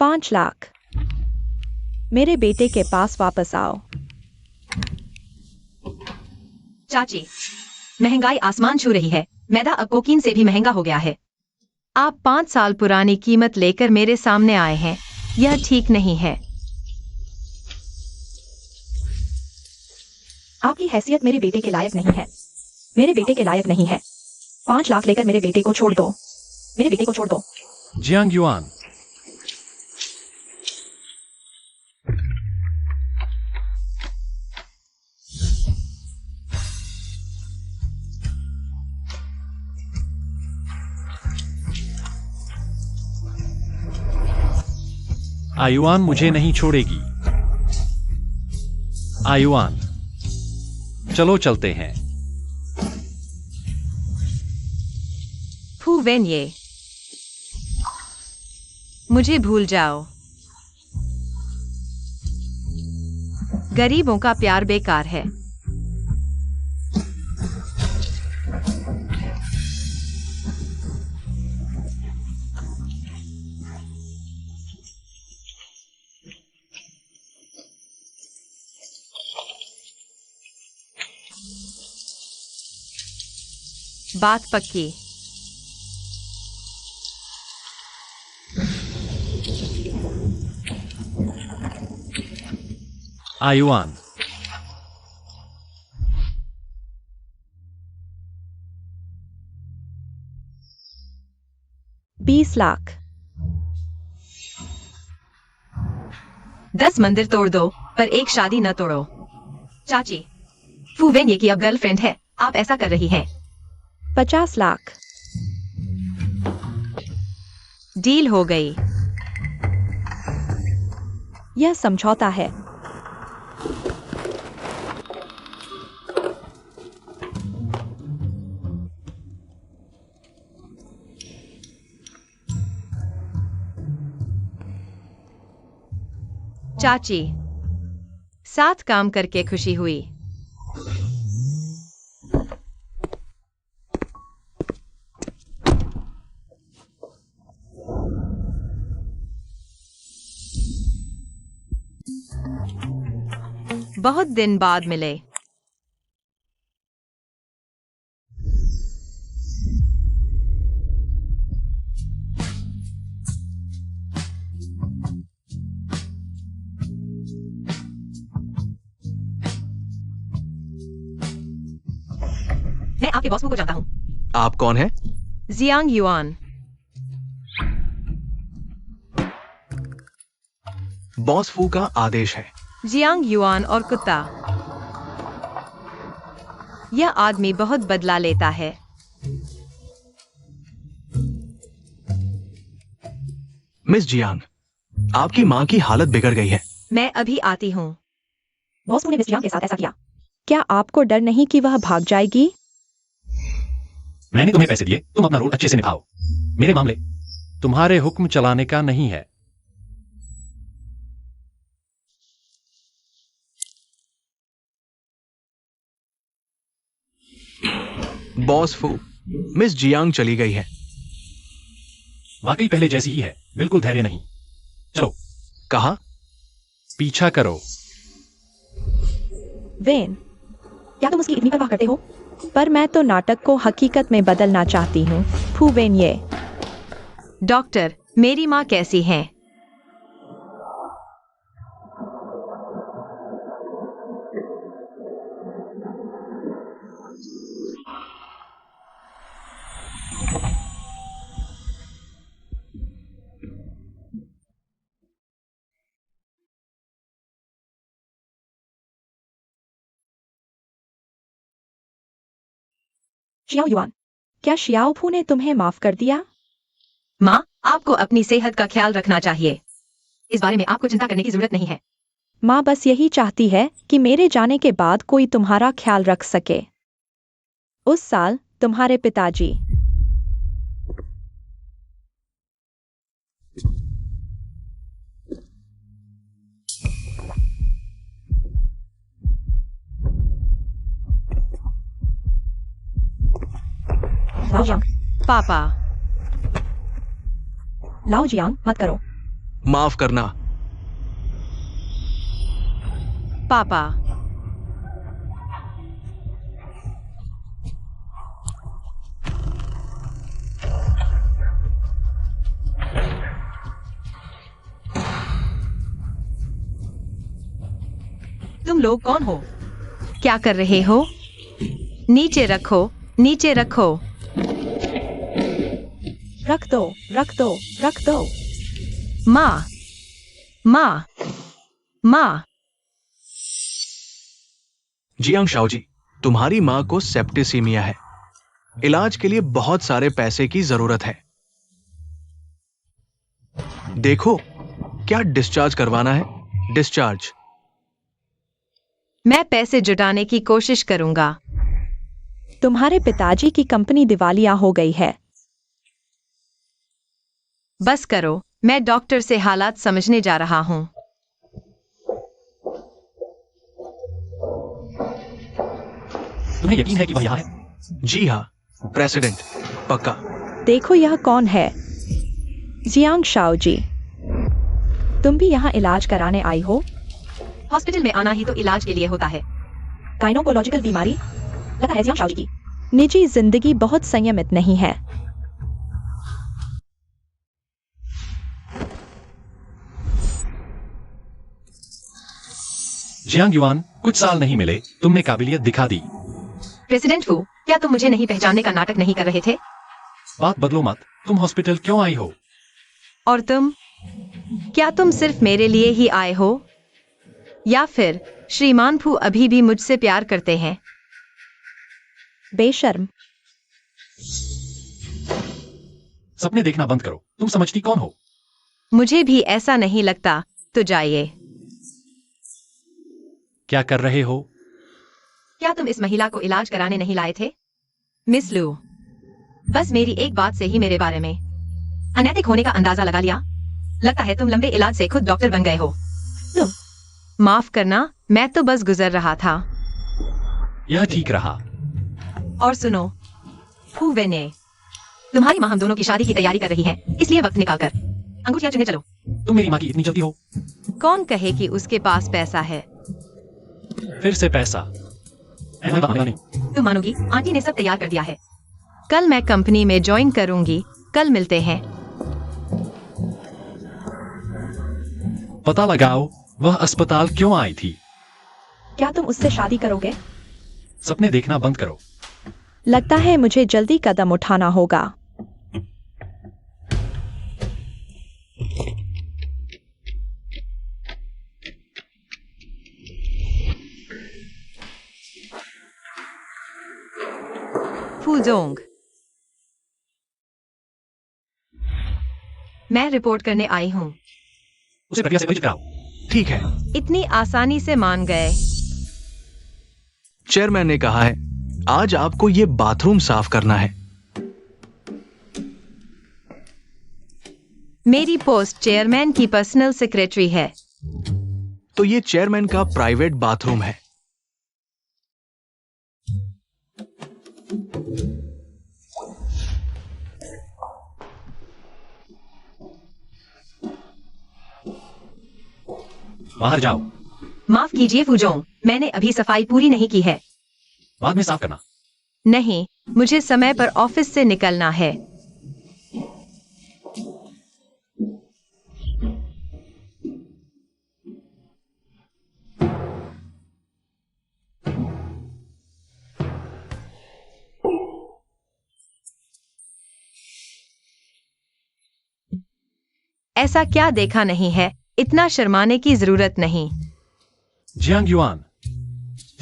5 लाख। मेरे बेटे के पास वापस आओ। चाची, महंगाई आसमान छू रही है। मैदा अब कोकीन से भी महंगा हो गया है। आप 5 साल पुरानी कीमत लेकर मेरे सामने आए हैं। यह ठीक नहीं है। आपकी हैसियत मेरे बेटे के लायक नहीं है। मेरे बेटे के लायक नहीं है। 5 लाख लेकर मेरे बेटे को छोड़ दो। मेरे बेटे को छोड़ दो। Jiang yuan. आयुआन मुझे नहीं छोड़ेगी। आयुआन, चलो चलते हैं। फू वेन्ये, मुझे भूल जाओ। गरीबों का प्यार बेकार है। बात पक्की। आयुआन, 20 लाख। 10 मंदिर तोड़ दो, पर एक शादी न तोड़ो। चाची, फू वेन्ये की अब गर्लफ्रेंड है। आप ऐसा कर रही हैं। 50 लाख। डील हो गई। यह समझौता है। चाची, साथ काम करके खुशी हुई। बहुत दिन बाद मिले। मैं आपके बॉस को जानता हूँ। आप कौन हैं? Jiang yuan. बॉस फू का आदेश है। जियांग युआन और कुत्ता। यह आदमी बहुत बदला लेता है। मिस जियांग, आपकी माँ की हालत बिगड़ गई है। मैं अभी आती हूँ। बॉस ने मिस जियांग के साथ ऐसा किया। क्या आपको डर नहीं कि वह भाग जाएगी? मैंने तुम्हें पैसे दिए, तुम अपना रोल अच्छे से निभाओ। मेरे मामले तुम्हारे हुक्म चलाने का नहीं है। बॉस फू, मिस जियांग चली गई है। वाकई पहले जैसी ही है, बिल्कुल धैर्य नहीं। चलो। कहा? पीछा करो। वेन, क्या तुम उसकी इतनी परवाह करते हो? पर मैं तो नाटक को हकीकत में बदलना चाहती हूँ। फू वेन्ये। डॉक्टर, मेरी माँ कैसी है? शियाओ युआन, क्या शियाओ फू ने तुम्हें माफ कर दिया? माँ, आपको अपनी सेहत का ख्याल रखना चाहिए। इस बारे में आपको चिंता करने की जरूरत नहीं है। माँ बस यही चाहती है कि मेरे जाने के बाद कोई तुम्हारा ख्याल रख सके। उस साल तुम्हारे पिताजी। लाओ जियांग, पापा। लाओ जियांग, मत करो। माफ करना। पापा, तुम लोग कौन हो? क्या कर रहे हो? नीचे रखो, नीचे रखो। रख दो, रख दो, रख दो। माँ, माँ, माँ। जियांग शाओ जी, तुम्हारी माँ को सेप्टिसीमिया है। इलाज के लिए बहुत सारे पैसे की जरूरत है। देखो, क्या डिस्चार्ज करवाना है? डिस्चार्ज। मैं पैसे जुटाने की कोशिश करूंगा। तुम्हारे पिताजी की कंपनी दिवालिया हो गई है। बस करो, मैं डॉक्टर से हालात समझने जा रहा हूँ। तुम्हें यकीन है कि वह यहाँ है? जी हाँ, प्रेसिडेंट, पक्का। देखो यह कौन है? जियांग शाओ जी, तुम भी यहाँ इलाज कराने आई हो? हॉस्पिटल में आना ही तो इलाज के लिए होता है। गायनोकोलॉजिकल बीमारी लगा है जियांग शाओ जी की। निजी जिंदगी बहुत संयमित नहीं है। जियांग युआन, कुछ साल नहीं मिले, तुमने काबिलियत दिखा दी। प्रेसिडेंट हूँ, क्या तुम मुझे नहीं पहचानने का नाटक नहीं कर रहे थे? बात बदलो मत, तुम हॉस्पिटल क्यों आई हो? और तुम, क्या तुम सिर्फ मेरे लिए ही आए हो? या फिर श्रीमान फू अभी भी मुझसे प्यार करते हैं? बेशर्म। सपने देखना बंद करो, तुम समझती कौन हो? मुझे भी ऐसा नहीं लगता, तो जाइए। क्या कर रहे हो? क्या तुम इस महिला को इलाज कराने नहीं लाए थे? मिस लू, बस मेरी एक बात से ही मेरे बारे में अनैतिक होने का अंदाजा लगा लिया। लगता है तुम लंबे इलाज से खुद डॉक्टर बन गए हो। तुम, माफ करना, मैं तो बस गुजर रहा था। यह ठीक रहा। और सुनो, फू वेने, तुम्हारी माँ हम दोनों की शादी की तैयारी कर रही है, इसलिए वक्त निकालकर अंगूठियां चुनने चलो। तुम मेरी माँ की इतनी जल्दी हो? कौन कहे कि उसके पास पैसा है? फिर से पैसा? मैं मानेगा नहीं। तुम मानोगी, आंटी ने सब तैयार कर दिया है। कल मैं कंपनी में ज्वाइन करूंगी, कल मिलते हैं। पता लगाओ, वह अस्पताल क्यों आई थी? क्या तुम उससे शादी करोगे? सपने देखना बंद करो। लगता है मुझे जल्दी कदम उठाना होगा। फूजोंग, मैं रिपोर्ट करने आई हूँ। उसे प्रक्रिया से परिचित कराओ। ठीक है। इतनी आसानी से मान गए। चेयरमैन ने कहा है, आज आपको ये बाथरूम साफ करना है। मेरी पोस्ट चेयरमैन की पर्सनल सेक्रेटरी है। तो ये चेयरमैन का प्राइवेट बाथरूम है। बाहर जाओ। माफ कीजिए फूजोंग, मैंने अभी सफाई पूरी नहीं की है। बाद में साफ करना। नहीं, मुझे समय पर ऑफिस से निकलना है। ऐसा क्या देखा नहीं है, इतना शर्माने की जरूरत नहीं। जियांग युआन,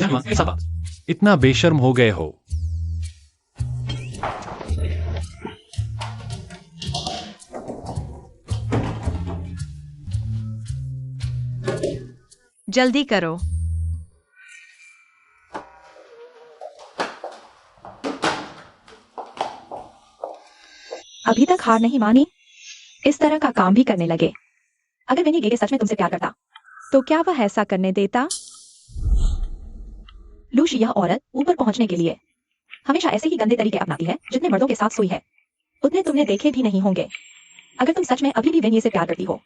कैसा बात? इतना बेशर्म हो गए हो। जल्दी करो। अभी तक हार नहीं मानी? इस तरह का काम भी करने लगे। अगर विनी गेगे सच में तुमसे प्यार करता, तो क्या वह ऐसा करने देता? लूशी, यह औरत ऊपर पहुंचने के लिए हमेशा ऐसे ही गंदे तरीके अपनाती है जितने मर्दों के साथ सोई है, उतने तुमने देखे भी नहीं होंगे। अगर तुम सच में अभी भी विनी से प्यार करती हो,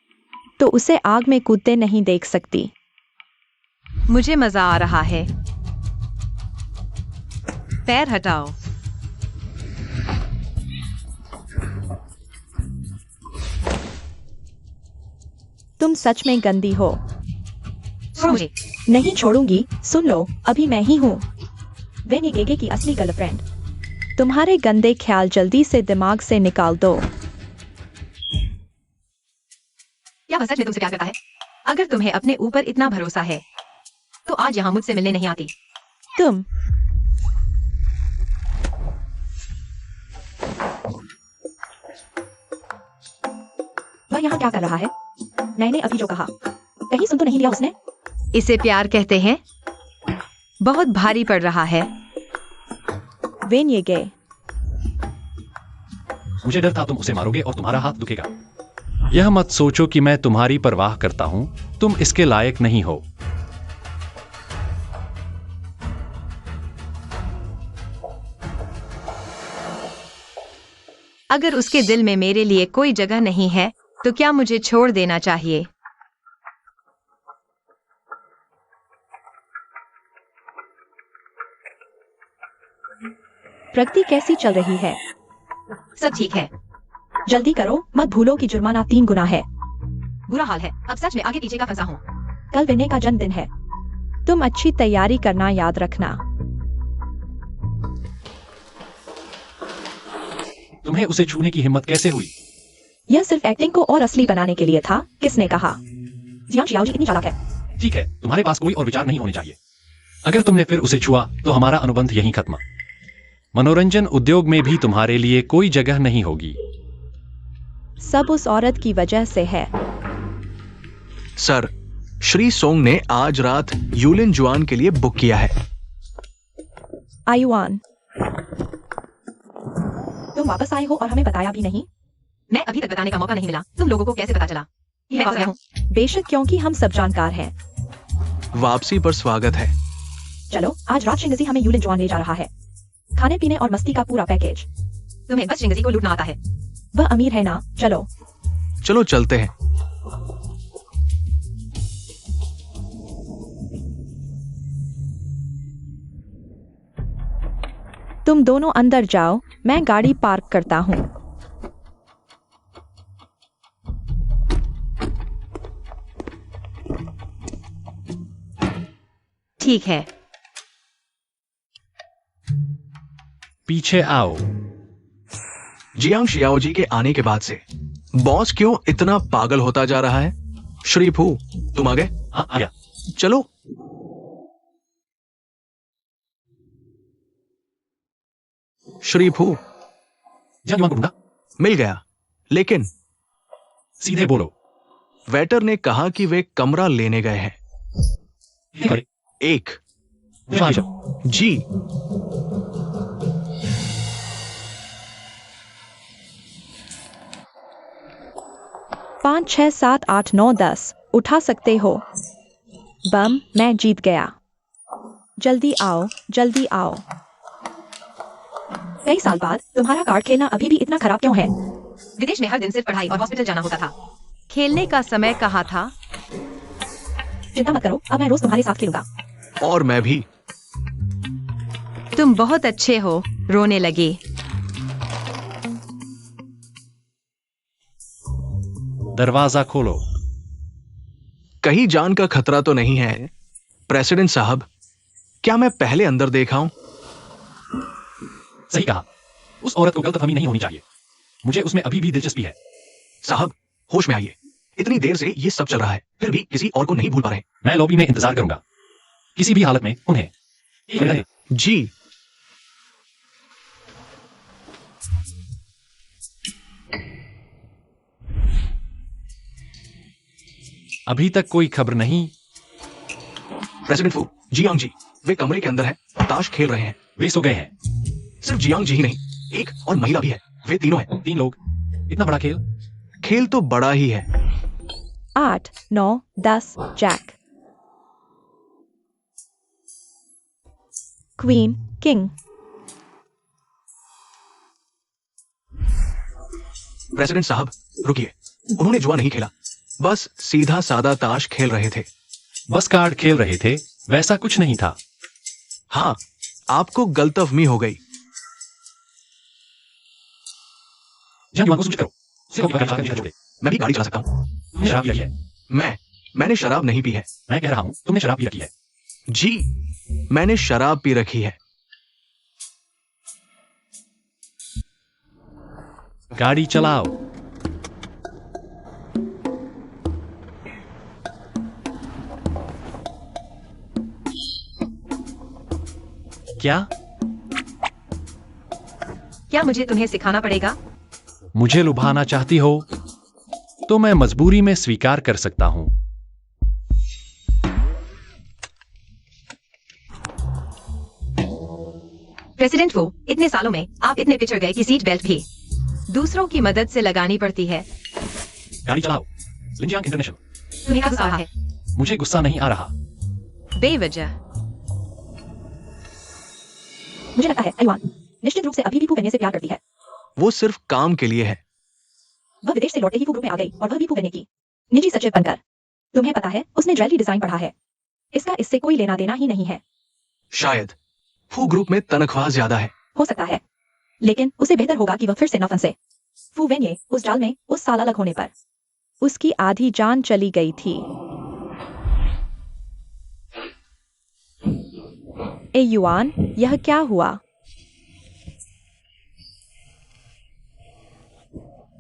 तो उसे आग में कूदते नहीं देख सकती। मुझे मजा आ रहा है। पैर हटाओ। तुम सच में गंदी हो। छोड़ो मुझे। नहीं छोड़ूंगी। सुन लो, अभी मैं ही हूँ वेनी गेगे की असली गर्लफ्रेंड। तुम्हारे गंदे ख्याल जल्दी से दिमाग से निकाल दो। क्या वह सच में तुमसे प्यार करता है? अगर तुम्हें अपने ऊपर इतना भरोसा है तो आज यहाँ मुझसे मिलने नहीं आती। तुम वह यहाँ क्या कर रहा है? मैंने अभी जो कहा कहीं सुन तो नहीं लिया उसने? इसे प्यार कहते हैं? बहुत भारी पड़ रहा है। वेन ये गए। मुझे डर था तुम उसे मारोगे और तुम्हारा हाथ दुखेगा। यह मत सोचो कि मैं तुम्हारी परवाह करता हूं। तुम इसके लायक नहीं हो। अगर उसके दिल में मेरे लिए कोई जगह नहीं है तो क्या मुझे छोड़ देना चाहिए? प्रगति कैसी चल रही है? सब ठीक है। जल्दी करो, मत भूलो कि जुर्माना 3 गुना है। बुरा हाल है। अब सच में आगे पीछे का फंसा हूँ। कल विनय का जन्मदिन है। तुम अच्छी तैयारी करना याद रखना। तुम्हें उसे छूने की हिम्मत कैसे हुई? यह सिर्फ एक्टिंग को और असली बनाने के लिए था। किसने कहा? जियांग शियाओजी इतनी चालाक है। ठीक है, तुम्हारे पास कोई और विचार नहीं होने चाहिए। अगर तुमने फिर उसे छुआ तो हमारा अनुबंध यहीं खत्म। मनोरंजन उद्योग में भी तुम्हारे लिए कोई जगह नहीं होगी। सब उस औरत की वजह से है। सर, श्री सोंग ने आज रात यूलिन जुआन के लिए बुक किया है। आयुआन, तुम वापस आए हो और हमें बताया भी नहीं। मैं अभी तक बताने का मौका नहीं मिला। तुम लोगों को कैसे पता चला? मैं वापस आया हूँ। बेशक, क्योंकि हम सब जानकार हैं। वापसी पर स्वागत है। चलो, आज रात शिंगजी हमें यूलिन जुआन ले जा रहा है। खाने पीने और मस्ती का पूरा पैकेज। तुम्हें बस शिंगजी को लूटना आता है। वह अमीर है ना। चलो चलो चलते हैं। तुम दोनों अंदर जाओ, मैं गाड़ी पार्क करता हूँ। ठीक है। पीछे आओ। जियांग शियाओजी के आने के बाद से बॉस क्यों इतना पागल होता जा रहा है? श्री फू, तुम आ गए? हाँ, आ गया। चलो। श्री फू, जल्दी मांग लूंगा। मिल गया, लेकिन सीधे बोलो। वेटर ने कहा कि वे कमरा लेने गए हैं। नहीं करे। एक। मुझे वहां ले जाओ। जी। 5, 6, 7, 8, 9, 10 उठा सकते हो। बम, मैं जीत गया। जल्दी आओ, जल्दी आओ। कई साल बाद तुम्हारा कार्ड खेलना अभी भी इतना खराब क्यों है? विदेश में हर दिन सिर्फ पढ़ाई और हॉस्पिटल जाना होता था। खेलने का समय कहाँ था? चिंता मत करो, अब मैं रोज तुम्हारे साथ खेलूंगा। और मैं भी। तुम बहुत अच्छे हो। रोने लगे। दरवाजा खोलो। कहीं जान का खतरा तो नहीं है? प्रेसिडेंट साहब, क्या मैं पहले अंदर देखा हूं? सही कहा। उस औरत को गलतफहमी नहीं होनी चाहिए। मुझे उसमें अभी भी दिलचस्पी है। साहब, होश में आइए। इतनी देर से ये सब चल रहा है, फिर भी किसी और को नहीं भूल पा रहे। मैं लॉबी में इंतजार करूंगा। किसी भी हालत में उन्हें एक रहे। जी। अभी तक कोई खबर नहीं। प्रेसिडेंट फू, जियांग जी, वे कमरे के अंदर हैं, ताश खेल रहे हैं। वे सो गए हैं। सिर्फ जियांग जी ही नहीं, एक और महिला भी है। वे तीनों हैं। 3 लोग, इतना बड़ा खेल। खेल तो बड़ा ही है। 8, 9, 10 जैक, क्वीन, किंग। प्रेसिडेंट साहब, रुकिए। उन्होंने जुआ नहीं खेला। बस सीधा सादा ताश खेल रहे थे। बस कार्ड खेल रहे थे, वैसा कुछ नहीं था। हाँ, आपको गलतफहमी हो गई। जियांग युआन को सूचित करो। उसे अपनी गाड़ी चलाकर छोड़ दे। मैं भी गाड़ी चला सकता हूँ। तुमने शराब पी रखी है। मैंने शराब नहीं पी है। मैं कह रहा हूं तुमने शराब पी रखी है। जी, मैंने शराब पी रखी है। गाड़ी चलाओ। क्या? क्या मुझे तुम्हें सिखाना पड़ेगा? मुझे लुभाना चाहती हो तो मैं मजबूरी में स्वीकार कर सकता हूं। प्रेसिडेंट वो, इतने सालों में आप इतने पिछड़ गए कि सीट बेल्ट भी दूसरों की मदद से लगानी पड़ती है। गाड़ी चलाओ। लिंजियांग इंटरनेशनल। तुम्हें क्या गुस्सा आ रहा है? मुझे गुस्सा नहीं आ रहा। बेवजह। मुझे लगता है युआन निश्चित रूप से अभी भी फू वेन्ये से प्यार करती है। वो सिर्फ काम के लिए है। वह विदेश से लौटते ही फू ग्रुप में आ गई और वह भी फू वेन्ये की निजी सचिव बनकर। तुम्हें पता है उसने ज्वेलरी डिजाइन पढ़ा है। इसका इससे कोई लेना देना ही नहीं है। शायद फू ग्रुप में तनख्वाह ज्यादा है। हो सकता है, लेकिन उसे बेहतर होगा कि वह फिर से न फंसे। फू वेन्ये उस जाल में उस साल अलग होने पर उसकी आधी जान चली गई थी। ए युआन, यह क्या हुआ?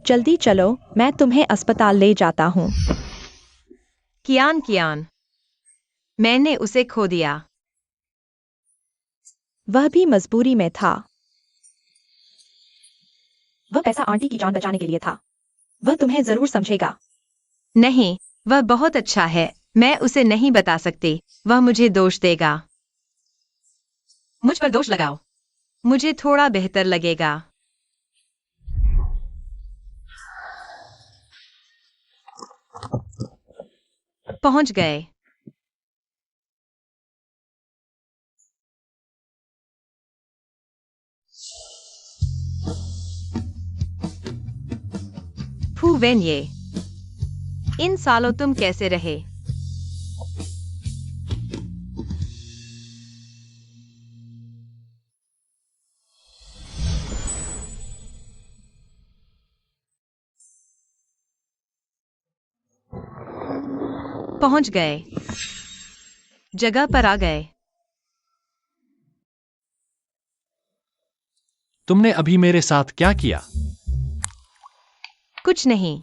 जल्दी चलो, मैं तुम्हें अस्पताल ले जाता हूँ। कियान, मैंने उसे खो दिया। वह भी मजबूरी में था। वह पैसा आंटी की जान बचाने के लिए था। वह तुम्हें जरूर समझेगा। नहीं, वह बहुत अच्छा है। मैं उसे नहीं बता सकती। वह मुझे दोष देगा। मुझ पर दोष लगाओ। मुझे थोड़ा बेहतर लगेगा। पहुंच गए। फू वेन्ये, इन सालों तुम कैसे रहे? पहुंच गए। जगह पर आ गए। तुमने अभी मेरे साथ क्या किया? कुछ नहीं।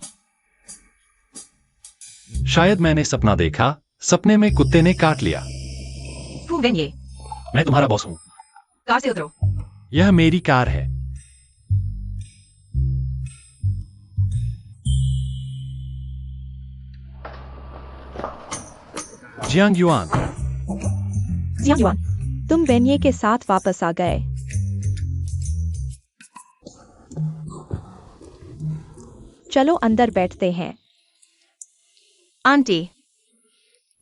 शायद मैंने सपना देखा। सपने में कुत्ते ने काट लिया। फू वेन्ये, मैं तुम्हारा बॉस हूं। कार से उतरो। यह मेरी कार है। जियांग युआन, जियांग युआन, तुम वेन्ये के साथ वापस आ गए। चलो अंदर बैठते हैं। आंटी,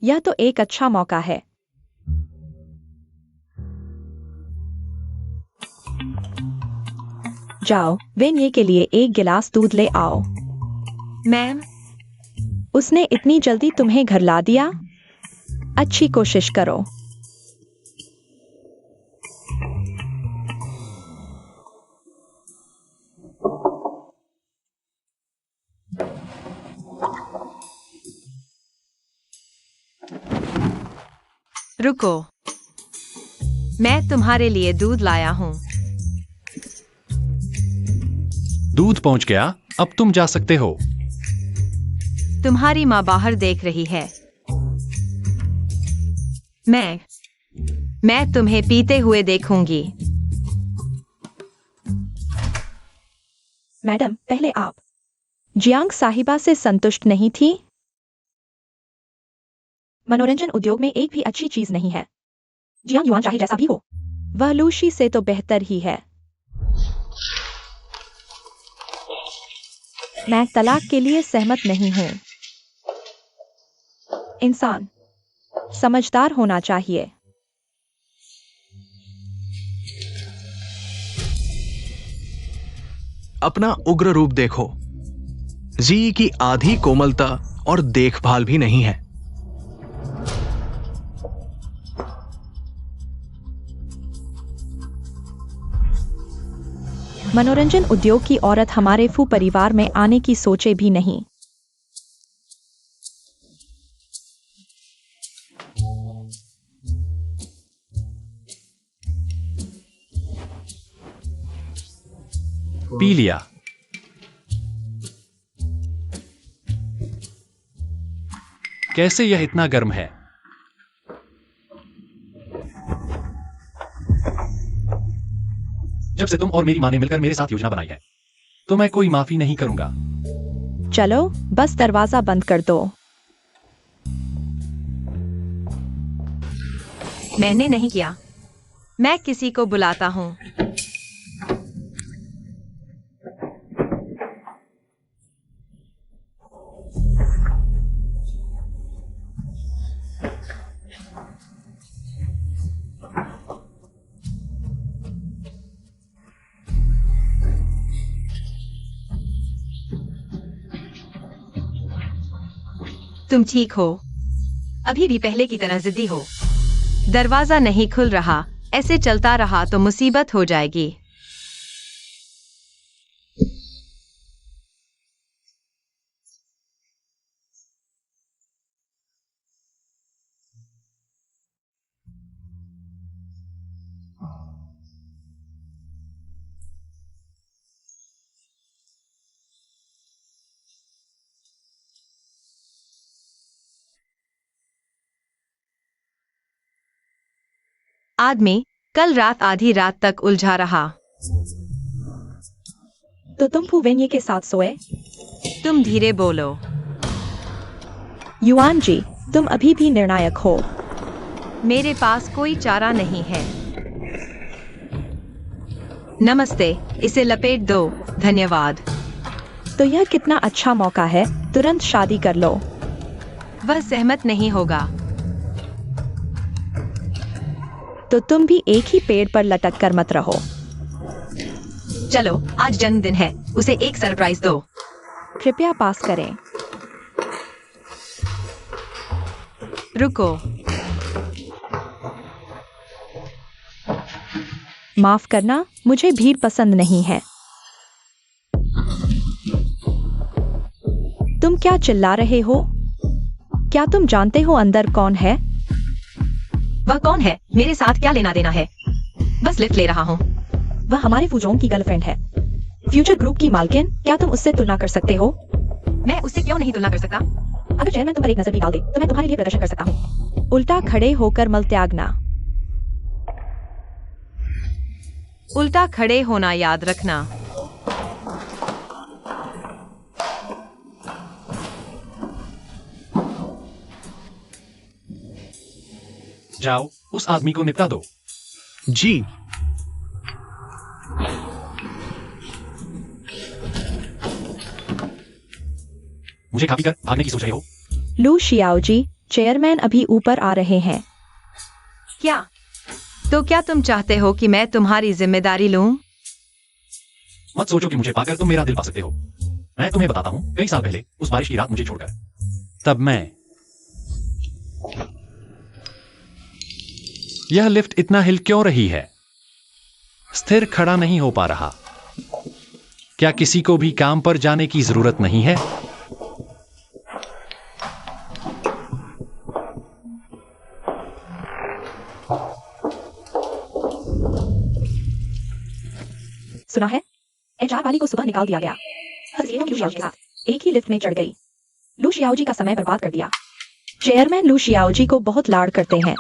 यह तो एक अच्छा मौका है। जाओ, वेन्ये के लिए एक गिलास दूध ले आओ। मैम, उसने इतनी जल्दी तुम्हें घर ला दिया? अच्छी कोशिश करो। रुको। मैं तुम्हारे लिए दूध लाया हूं। दूध पहुंच गया। अब तुम जा सकते हो। तुम्हारी माँ बाहर देख रही है। मैं तुम्हें पीते हुए देखूंगी। मैडम, पहले आप। जियांग साहिबा से संतुष्ट नहीं थी? मनोरंजन उद्योग में एक भी अच्छी चीज नहीं है। जियांग युआन चाहे जैसा भी हो, वह लूशी से तो बेहतर ही है। मैं तलाक के लिए सहमत नहीं हूं। इंसान समझदार होना चाहिए। अपना उग्र रूप देखो। जी की आधी कोमलता और देखभाल भी नहीं है। मनोरंजन उद्योग की औरत हमारे फू परिवार में आने की सोचे भी नहीं। पी लिया। कैसे यह इतना गर्म है? जब से तुम और मेरी माँ ने मिलकर मेरे साथ योजना बनाई है, तो मैं कोई माफी नहीं करूंगा। चलो बस दरवाजा बंद कर दो। मैंने नहीं किया। मैं किसी को बुलाता हूँ। तुम ठीक हो? अभी भी पहले की तरह जिद्दी हो? दरवाजा नहीं खुल रहा। ऐसे चलता रहा तो मुसीबत हो जाएगी। आदमी कल रात आधी रात तक उलझा रहा। तो तुम फूवेन्ये के साथ सोए? तुम धीरे बोलो। युआन जी, तुम अभी भी निर्णायक हो। मेरे पास कोई चारा नहीं है। नमस्ते, इसे लपेट दो। धन्यवाद। तो यह कितना अच्छा मौका है, तुरंत शादी कर लो। वह सहमत नहीं होगा। तो तुम भी एक ही पेड़ पर लटक कर मत रहो। चलो, आज जन्मदिन है, उसे एक सरप्राइज दो। कृपया पास करें। रुको। माफ करना, मुझे भीड़ पसंद नहीं है। तुम क्या चिल्ला रहे हो? क्या तुम जानते हो अंदर कौन है? वह कौन है? मेरे साथ क्या लेना देना है? बस लिफ्ट ले रहा हूँ। वह हमारे फूजोंग की गर्लफ्रेंड है, फ्यूचर ग्रुप की मालकिन। क्या तुम उससे तुलना कर सकते हो? मैं उससे क्यों नहीं तुलना कर सकता? अगर चेयरमैन तुम पर एक नजर भी डाल दे, तो मैं तुम्हारे लिए प्रदर्शन कर सकता हूँ। उल्टा खड़े होकर मल त्यागना। उल्टा खड़े होना याद रखना। जाओ, उस आदमी को निपटा दो। जी। मुझे खा पी कर भागने की सोच रहे हो? लू शियाओ जी, चेयरमैन अभी ऊपर आ रहे हैं। क्या? तो क्या तुम चाहते हो कि मैं तुम्हारी जिम्मेदारी लूं? मत सोचो कि मुझे पाकर तुम मेरा दिल पा सकते हो। मैं तुम्हें बताता हूँ, कई साल पहले उस बारिश की रात मुझे छोड़कर, तब मैं यह लिफ्ट इतना हिल क्यों रही है? स्थिर खड़ा नहीं हो पा रहा। क्या किसी को भी काम पर जाने की जरूरत नहीं है? सुना है, एचआर वाली को सुबह निकाल दिया गया। हसीना लू शियाओ के साथ एक ही लिफ्ट में चढ़ गई। लू शियाओ जी का समय बर्बाद कर दिया। चेयरमैन लू शियाओ जी को बहुत लाड़ करते हैं,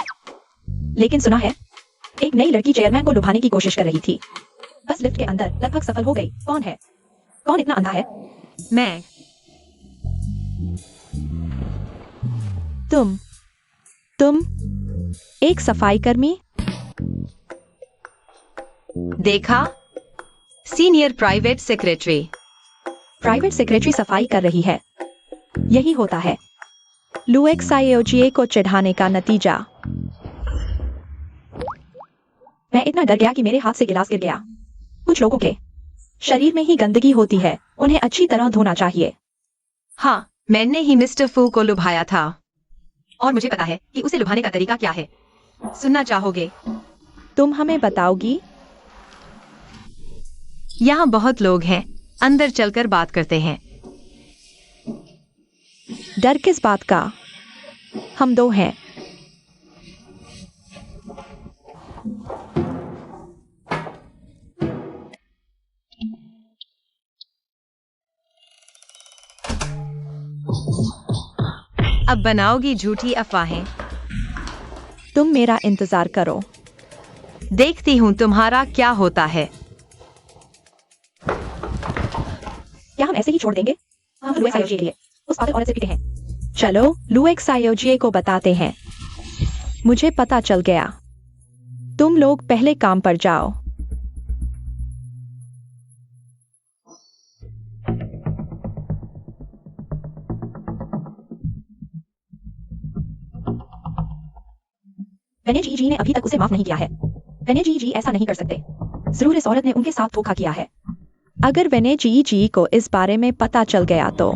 लेकिन सुना है, एक नई लड़की चेयरमैन को लुभाने की कोशिश कर रही थी। बस लिफ्ट के अंदर लगभग सफल हो गई। कौन है? कौन इतना अंधा है? मैं। तुम एक सफाई कर्मी? देखा? Senior private secretary. Private secretary सफाई कर रही है। यही होता है लुएक साइओजीए को चिढ़ाने का नतीजा। मैं इतना डर गया कि मेरे हाथ से गिलास गिर गया। कुछ लोगों के शरीर में ही गंदगी होती है, उन्हें अच्छी तरह धोना चाहिए। हाँ, मैंने ही मिस्टर फू को लुभाया था। और मुझे पता है कि उसे लुभाने का तरीका क्या है। सुनना चाहोगे? तुम हमें बताओगी? यहाँ बहुत लोग हैं, अंदर चलकर बात करते हैं। डर किस बात का? हम दो हैं। अब बनाओगी झूठी अफवाहें। तुम मेरा इंतजार करो। देखती हूँ तुम्हारा क्या होता है। क्या हम ऐसे ही छोड़ देंगे? हम लुएक्स आयोजी के लिए उस पागल औरत से पिटे हैं। चलो लुएक्स आयोजी को बताते हैं। मुझे पता चल गया। तुम लोग पहले काम पर जाओ। वेने जी ने अभी तक उसे माफ नहीं किया है। वेने जी ऐसा नहीं कर सकते। जरूर इस औरत ने उनके साथ धोखा किया है। अगर वेने जी को इस बारे में पता चल गया तो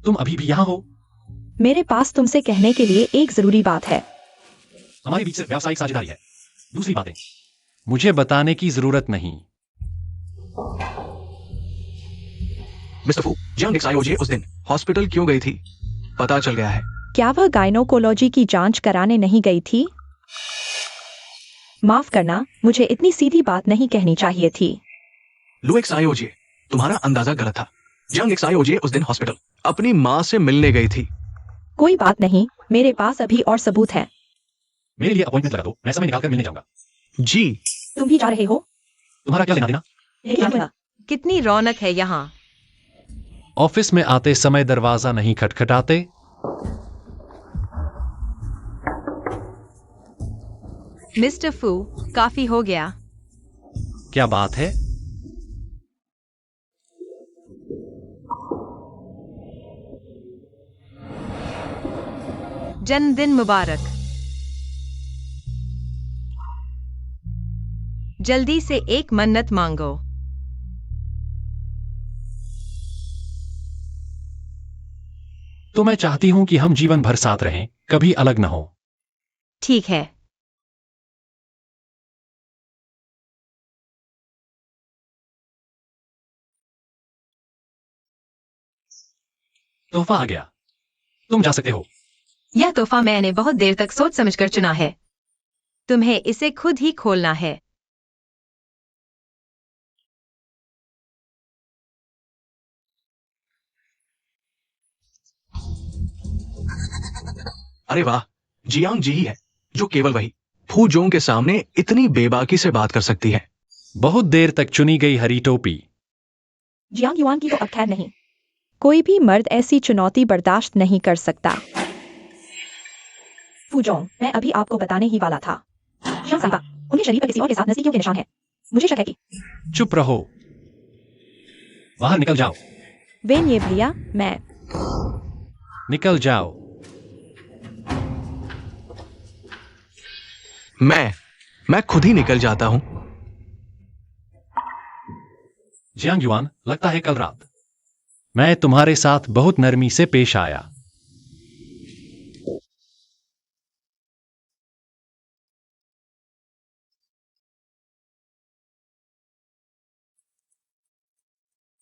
तुम अभी भी यहाँ हो? मेरे पास तुमसे कहने के लिए एक जरूरी बात है। हमारे बीच सिर्फ व्यावसायिक साझेदारी है। दूसरी बातें मुझे बताने की जरूरत नहीं। मिस्टर फू, जियांग निक्सायोजे उस दिन हॉस्पिटल क्यों गई थी? पता चल गया है। क्या वह गायनोकोलॉजी की जांच कराने नहीं गई थी? माफ करना, मुझे इतनी सीधी बात नहीं कहनी चाहिए थी। लुएक्स आयोजे, तुम्हारा अंदाजा गलत था। जियांग निक्सायोजे उस दिन हॉस्पिटल अपनी माँ से मिलने गई थी। कोई बात नहीं, मेरे पास अभी और सबूत हैं। मेरे लिए अपॉइंटमेंट लगा दो, मैं समय निकालकर मिलने जाऊंगा। जी। तुम भी जा रहे हो? तुम्हारा क्या लेना देना? यही क्या मिला? कितनी रौनक है यहाँ। ऑफिस में आते समय दरवाजा नहीं खटखटाते। मिस्टर फू, काफी हो गया। क्या बात है? जन्मदिन मुबारक। जल्दी से एक मन्नत मांगो। तो मैं चाहती हूं कि हम जीवन भर साथ रहें, कभी अलग न हो। ठीक है। तोहफा आ गया, तुम जा सकते हो। यह तोहफा मैंने बहुत देर तक सोच समझकर चुना है। तुम्हें इसे खुद ही खोलना है। अरे वाह, जियांग जी ही है जो केवल वही फू जोंग के सामने इतनी बेबाकी से बात कर सकती है। बहुत देर तक चुनी गई हरी टोपी। जियांग युआन की तो अब खैर नहीं। कोई भी मर्द ऐसी चुनौती बर्दाश्त नहीं कर सकता। फूजोंग, मैं अभी आपको बताने ही वाला था। जियांग संपा, उनके शरीर पर किसी और के साथ नजदीकियों के निशान हैं। मुझे शक है कि चुप रहो, बाहर निकल जाओ। वेन ये भैया, मैं निकल जाओ। मैं खुद ही निकल जाता हूं। जियांग युआन, लगता है कल रात मैं तुम्हारे साथ बहुत नरमी से पेश आया।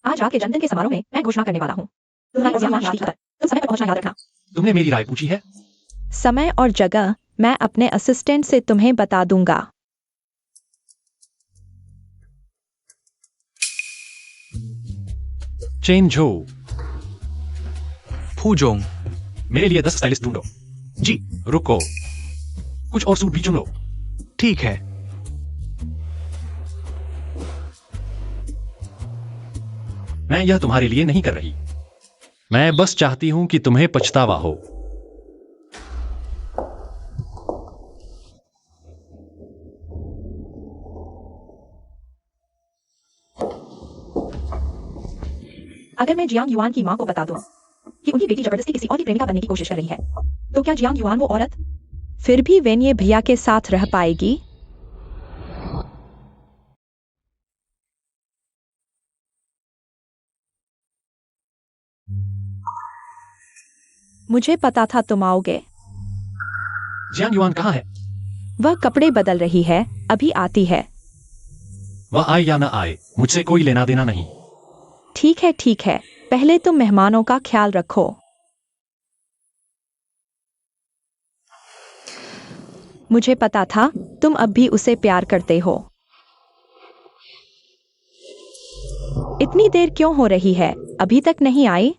आज रात के जन्मदिन के समारोह में मैं घोषणा करने वाला हूँ। तुम समय पर पहुंचना याद रखना। तुमने मेरी राय पूछी है? समय और जगह मैं अपने असिस्टेंट से तुम्हें बता दूंगा। चेन झो, फू जोंग। मेरे लिए 10 स्टाइलिस्ट ढूंढो। जी। रुको, कुछ और सूट भी चुन लो। ठीक है। मैं यह तुम्हारे लिए नहीं कर रही, मैं बस चाहती हूं कि तुम्हें पछतावा हो। अगर मैं जियांग युआन की मां को बता दूं कि उनकी बेटी जबरदस्ती किसी और की प्रेमिका बनने की कोशिश कर रही है, तो क्या जियांग युआन वो औरत फिर भी वेन्ये भैया के साथ रह पाएगी? मुझे पता था तुम आओगे। जियांग युआन कहाँ है? वह कपड़े बदल रही है, अभी आती है। वह आए या न आए, मुझसे कोई लेना देना नहीं। ठीक है, पहले तुम मेहमानों का ख्याल रखो। मुझे पता था तुम अब भी उसे प्यार करते हो। इतनी देर क्यों हो रही है, अभी तक नहीं आई?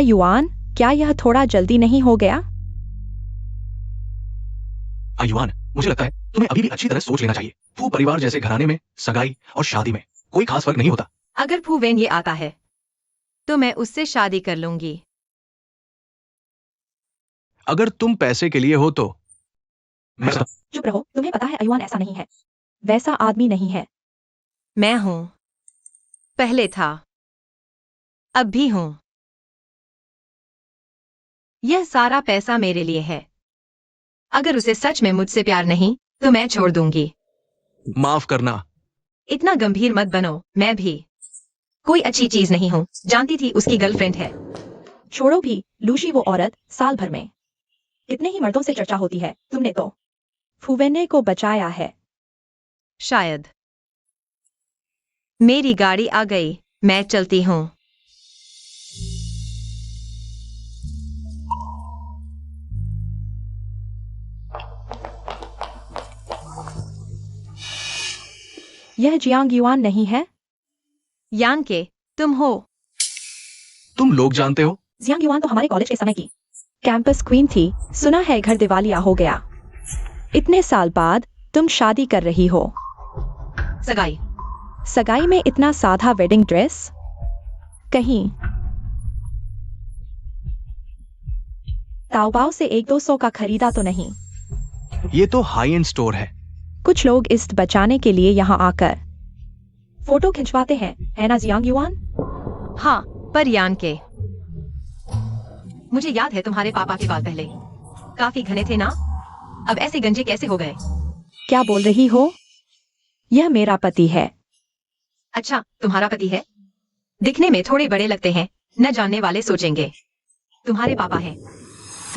युआन, क्या यह थोड़ा जल्दी नहीं हो गया? युआन, मुझे लगता है तुम्हें अभी भी अच्छी तरह सोच लेना चाहिए। फू परिवार जैसे घराने में सगाई और शादी में कोई खास फर्क नहीं होता। अगर फू वेन ये आता है तो मैं उससे शादी कर लूंगी। अगर तुम पैसे के लिए हो तो मैं चुप रहो, तुम्हें पता है युआन ऐसा नहीं है, वैसा आदमी नहीं है। मैं हूं, पहले था, अब भी हूं। यह सारा पैसा मेरे लिए है। अगर उसे सच में मुझसे प्यार नहीं तो मैं छोड़ दूंगी। माफ करना। इतना गंभीर मत बनो, मैं भी कोई अच्छी चीज नहीं हूं, जानती थी उसकी गर्लफ्रेंड है। छोड़ो भी, लूशी वो औरत, साल भर में कितने ही मर्दों से चर्चा होती है, तुमने तो फुवेने को बचाया है। शायद। मेरी गाड़ी आ गई, मैं चलती हूं। यह जियांग युआन नहीं है? यांग के, तुम हो? तुम लोग जानते हो? जियांग युआन तो हमारे कॉलेज के समय की कैंपस क्वीन थी। सुना है घर दिवालिया हो गया। इतने साल बाद तुम शादी कर रही हो। सगाई में इतना सादा वेडिंग ड्रेस? कहीं ताओबाओ से 100-200 का खरीदा तो नहीं? ये तो हाई एंड स्टोर है। कुछ लोग इस बचाने के लिए यहाँ आकर फोटो खिंचवाते हैं, है ना जियांग युआन? हाँ, पर यान के। मुझे याद है तुम्हारे पापा के बाल पहले काफी घने थे ना? अब ऐसे गंजे कैसे हो गए? क्या बोल रही हो? यह मेरा पति है। अच्छा, तुम्हारा पति है? दिखने में थोड़े बड़े लगते हैं, न जानने वाले सोचेंगे तुम्हारे पापा हैं।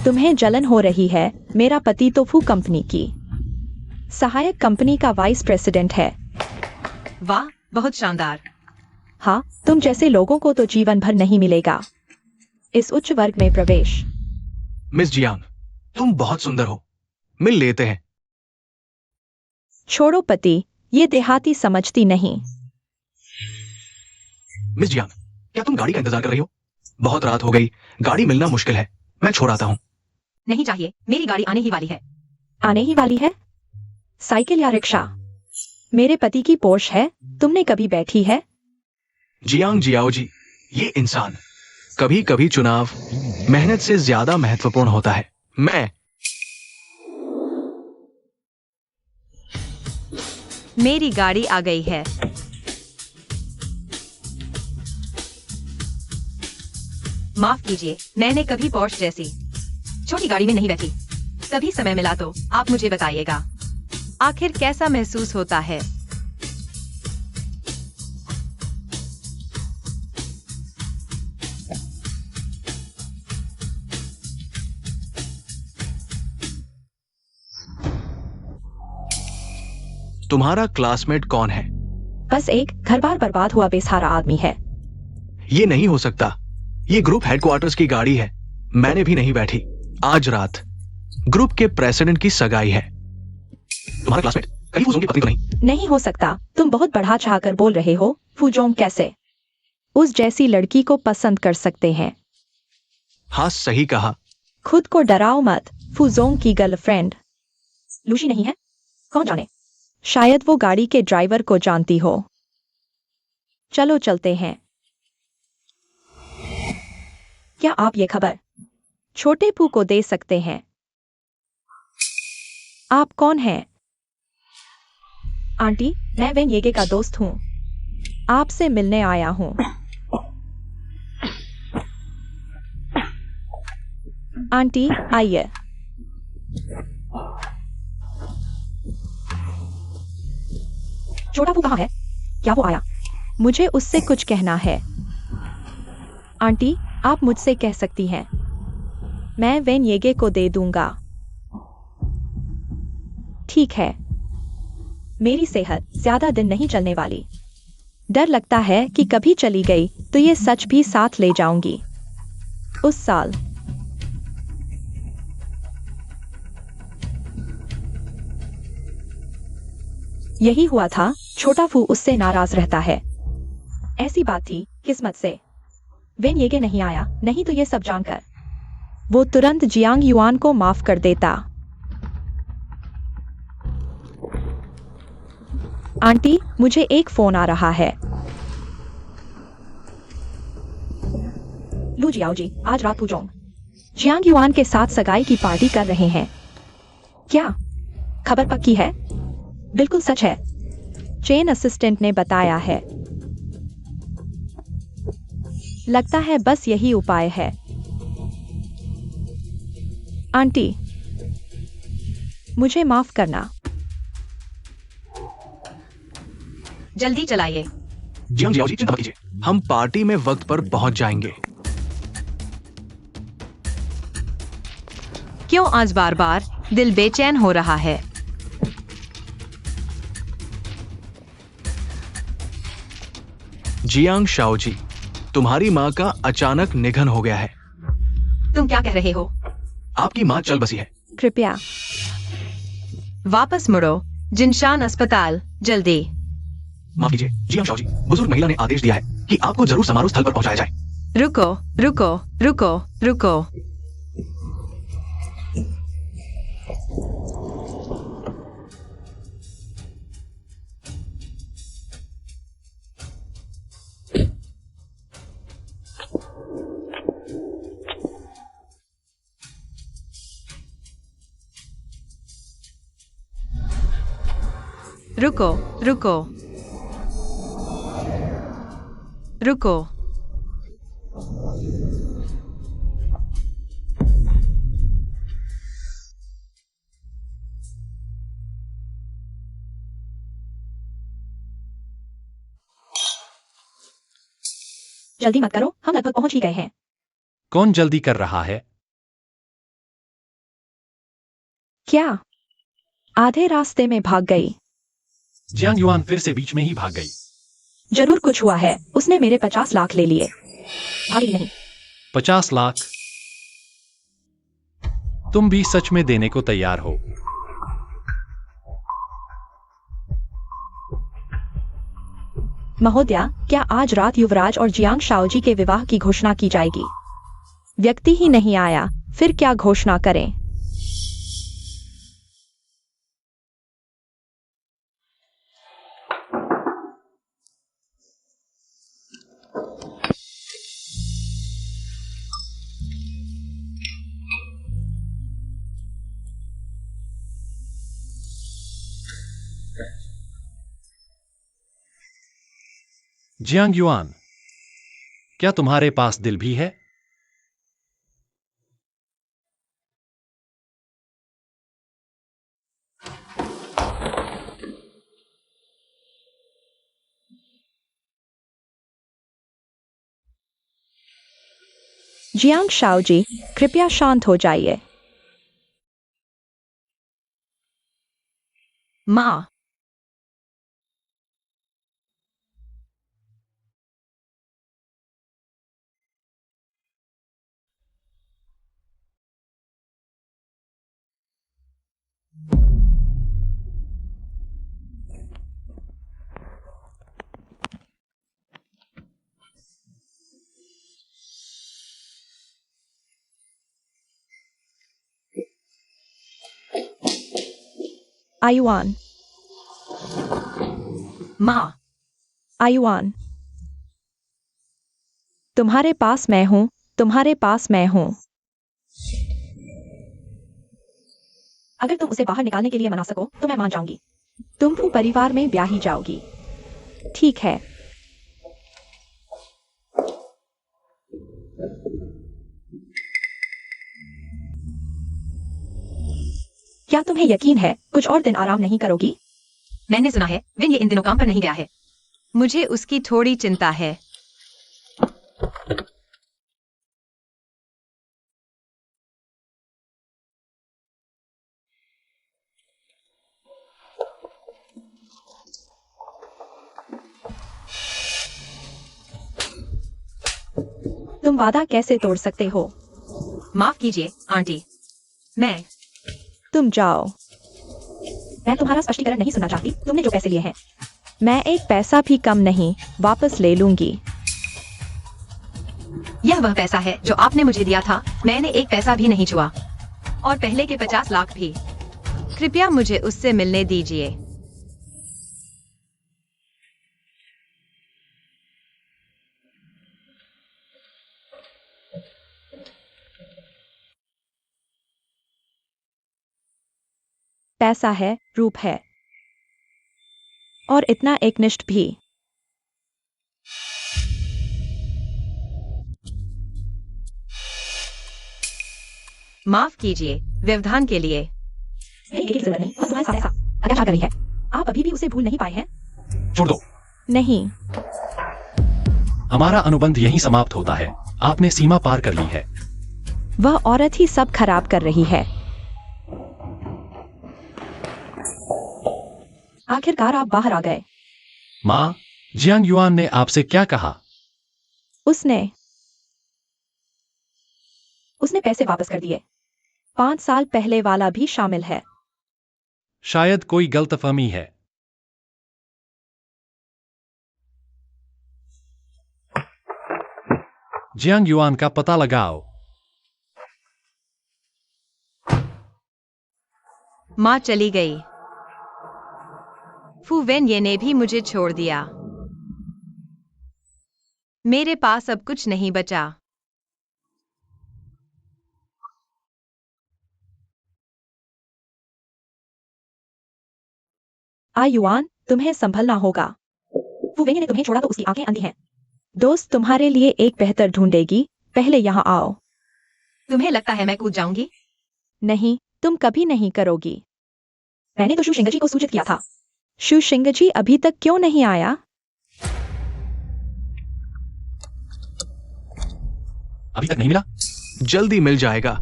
तुम्हें जलन हो रही है, मेरा पति तो फू कंपनी की सहायक कंपनी का वाइस प्रेसिडेंट है। वाह, बहुत शानदार। हाँ, तुम जैसे लोगों को तो जीवन भर नहीं मिलेगा इस उच्च वर्ग में प्रवेश। मिस जियांग, तुम बहुत सुंदर हो, मिल लेते हैं। छोड़ो पति, ये देहाती समझती नहीं। मिस जियांग, क्या तुम गाड़ी का इंतजार कर रही हो? बहुत रात हो गई, गाड़ी मिलना मुश्किल है, मैं छोड़ आता हूँ। नहीं चाहिए, मेरी गाड़ी आने ही वाली है। आने ही वाली है? साइकिल या रिक्शा? मेरे पति की पोर्श है, तुमने कभी बैठी है? जियांग जियाओ जी, ये इंसान कभी कभी चुनाव मेहनत से ज्यादा महत्वपूर्ण होता है। मैं मेरी गाड़ी आ गई है। माफ कीजिए, मैंने कभी पोर्श जैसी छोटी गाड़ी में नहीं बैठी। कभी समय मिला तो आप मुझे बताइएगा आखिर कैसा महसूस होता है। तुम्हारा क्लासमेट कौन है? बस एक घर बार बर्बाद हुआ बेसहारा आदमी है। ये नहीं हो सकता, ये ग्रुप हेडक्वार्टर्स की गाड़ी है, मैंने भी नहीं बैठी। आज रात ग्रुप के प्रेसिडेंट की सगाई है। तुम्हारा क्लासमेट कहीं फूजोंग की पत्नी तो नहीं? नहीं हो सकता, तुम बहुत बढ़ा चढ़ाकर बोल रहे हो। फूजोंग कैसे उस जैसी लड़की को पसंद कर सकते हैं? हाँ, सही कहा। खुद को डराओ मत, फूजोंग की गर्लफ्रेंड लूशी नहीं है? कौन जाने, शायद वो गाड़ी के ड्राइवर को जानती हो। चलो चलते हैं। क्या आप ये खबर छोटे पू को दे सकते हैं? आप कौन हैं? आंटी, मैं वेन येगे का दोस्त हूँ, आपसे मिलने आया हूँ। आंटी आइए। छोटा फू कहाँ है? क्या वो आया? मुझे उससे कुछ कहना है। आंटी, आप मुझसे कह सकती हैं। मैं वेन येगे को दे दूंगा। ठीक है। मेरी सेहत ज्यादा दिन नहीं चलने वाली। डर लगता है कि कभी चली गई तो ये सच भी साथ ले जाऊंगी। उस साल यही हुआ था। छोटा फू उससे नाराज रहता है। ऐसी बात थी, किस्मत से वेन येगे नहीं आया, नहीं तो ये सब जानकर वो तुरंत जियांग युआन को माफ कर देता। आंटी, मुझे एक फोन आ रहा है। लू जियाओ जी, आज रात पुजोंग जियांग युआन के साथ सगाई की पार्टी कर रहे हैं। क्या खबर पक्की है? बिल्कुल सच है, चेन असिस्टेंट ने बताया है। लगता है बस यही उपाय है। आंटी, मुझे माफ करना। जल्दी चलाइए। जियांग जियाओ जी, चिंता मत कीजिए, हम पार्टी में वक्त पर पहुंच जाएंगे। क्यों आज बार बार दिल बेचैन हो रहा है? जियांग शाओ जी, तुम्हारी माँ का अचानक निधन हो गया है। तुम क्या कह रहे हो? आपकी माँ चल बसी है। कृपया वापस मुड़ो जिनशान अस्पताल, जल्दी। माफ कीजिए जियांग शाओ जी, बुजुर्ग महिला ने आदेश दिया है कि आपको जरूर समारोह स्थल पर पहुंचाया जाए। रुको रुको रुको रुको। रुको रुको रुको। जल्दी मत करो, हम लगभग पहुंच ही गए हैं। कौन जल्दी कर रहा है? क्या आधे रास्ते में भाग गई? जियांग युआन फिर से बीच में ही भाग गई। जरूर कुछ हुआ है, उसने मेरे 50 लाख ले लिए। भागी नहीं। 50 लाख? तुम भी सच में देने को तैयार हो? महोदया, क्या आज रात युवराज और जियांग शाओजी के विवाह की घोषणा की जाएगी? व्यक्ति ही नहीं आया, फिर क्या घोषणा करें? जियांग युआन, क्या तुम्हारे पास दिल भी है? जियांग शाओजी, कृपया शांत हो जाइए। माँ, आयुआन, माँ, आयुआन, तुम्हारे पास मैं हूं, तुम्हारे पास मैं हूं। अगर तुम उसे बाहर निकालने के लिए मना सको तो मैं मान जाऊंगी। तुम फू परिवार में ब्याही जाओगी। ठीक है। क्या तुम्हें यकीन है कुछ और दिन आराम नहीं करोगी? मैंने सुना है विन ये इन दिनों काम पर नहीं गया है। मुझे उसकी थोड़ी चिंता है। तुम वादा कैसे तोड़ सकते हो? माफ कीजिए आंटी, मैं तुम जाओ। मैं तुम्हारा स्पष्टीकरण नहीं सुनना चाहती। तुमने जो पैसे लिए हैं, मैं एक पैसा भी कम नहीं वापस ले लूंगी। यह वह पैसा है जो आपने मुझे दिया था। मैंने एक पैसा भी नहीं छुआ, और पहले के 50 लाख भी। कृपया मुझे उससे मिलने दीजिए। पैसा है, रूप है, और इतना एकनिष्ठ भी। माफ कीजिए व्यवधान के लिए। मेरी की जरूरत नहीं, बस तुम्हारे साथ ऐसा अत्याचार कर रही है। आप अभी भी उसे भूल नहीं पाए हैं? छोड़ दो। नहीं। हमारा अनुबंध यहीं समाप्त होता है। आपने सीमा पार कर ली है। वह औरत ही सब खराब कर रही है। आखिरकार आप बाहर आ गए। माँ, जियांग युआन ने आपसे क्या कहा? उसने पैसे वापस कर दिए। 5 साल पहले वाला भी शामिल है। शायद कोई गलतफहमी है। जियांग युआन का पता लगाओ। माँ चली गई। फू वेन ये ने भी मुझे छोड़ दिया। मेरे पास अब कुछ नहीं बचा। युआन, तुम्हें संभलना होगा। वो वेंगे ने तुम्हें छोड़ा तो उसकी आंखें अंधी हैं। दोस्त तुम्हारे लिए एक बेहतर ढूंढेगी। पहले यहाँ आओ। तुम्हें लगता है मैं कूद जाऊंगी? नहीं, तुम कभी नहीं करोगी। मैंने तो शू शिंगजी को सूचित किया था। शू शिंगजी अभी तक क्यों नहीं आया? अभी तक नहीं मिला? जल्दी मिल जाएगा।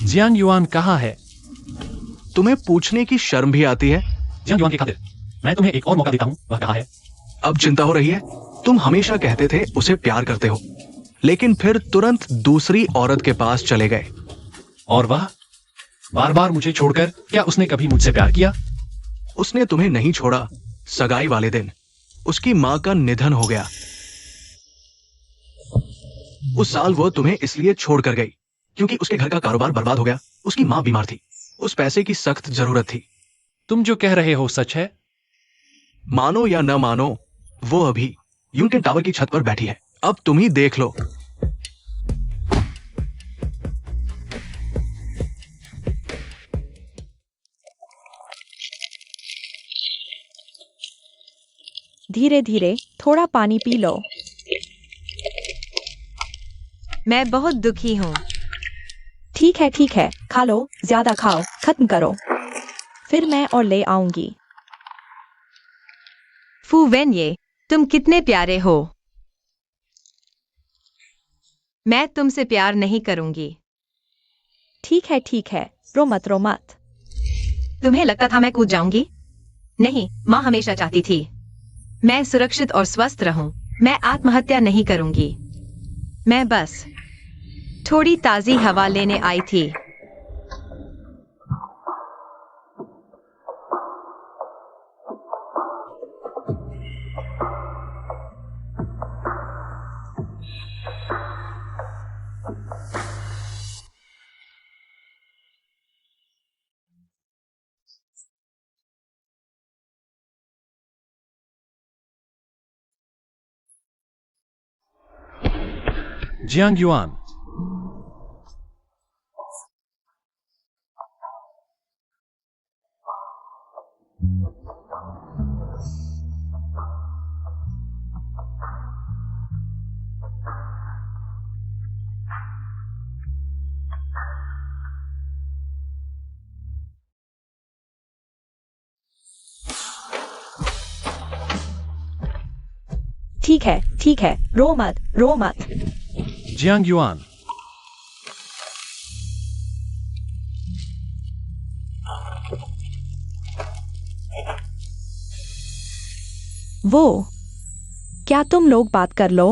जियांग युआन कहाँ है? तुम्हें पूछने की शर्म भी आती है? जियांग युआन की खातिर मैं तुम्हें एक और मौका देता हूँ। वह कहाँ है? अब चिंता हो रही है? तुम हमेशा कहते थे उसे प्यार करते हो, लेकिन फिर तुरंत दूसरी औरत के पास चले गए। और वह बार बार मुझे छोड़कर, क्या उसने कभी मुझसे प्यार किया? उसने तुम्हें नहीं छोड़ा। सगाई वाले दिन उसकी मां का निधन हो गया। उस साल वो तुम्हें इसलिए छोड़कर गई क्योंकि उसके घर का कारोबार बर्बाद हो गया। उसकी मां बीमार थी। उस पैसे की सख्त जरूरत थी। तुम जो कह रहे हो सच है? मानो या न मानो, वो अभी यूनियन टावर की छत पर बैठी है। अब तुम ही देख लो। धीरे धीरे थोड़ा पानी पी लो। मैं बहुत दुखी हूँ। ठीक है, खा लो, ज्यादा खाओ, खत्म करो, फिर मैं और ले आऊंगी। फू वेन ये, तुम कितने प्यारे हो। मैं तुमसे प्यार नहीं करूंगी। ठीक है, रो मत। तुम्हें लगता था मैं कूद जाऊंगी? नहीं, माँ हमेशा चाहती थी मैं सुरक्षित और स्वस्थ रहूं। मैं आत्महत्या नहीं करूंगी। मैं बस थोड़ी ताजी हवा लेने आई थी। जियांग युआन, ठीक है, रो मत। जियांग युआन, वो, क्या तुम लोग बात कर लो?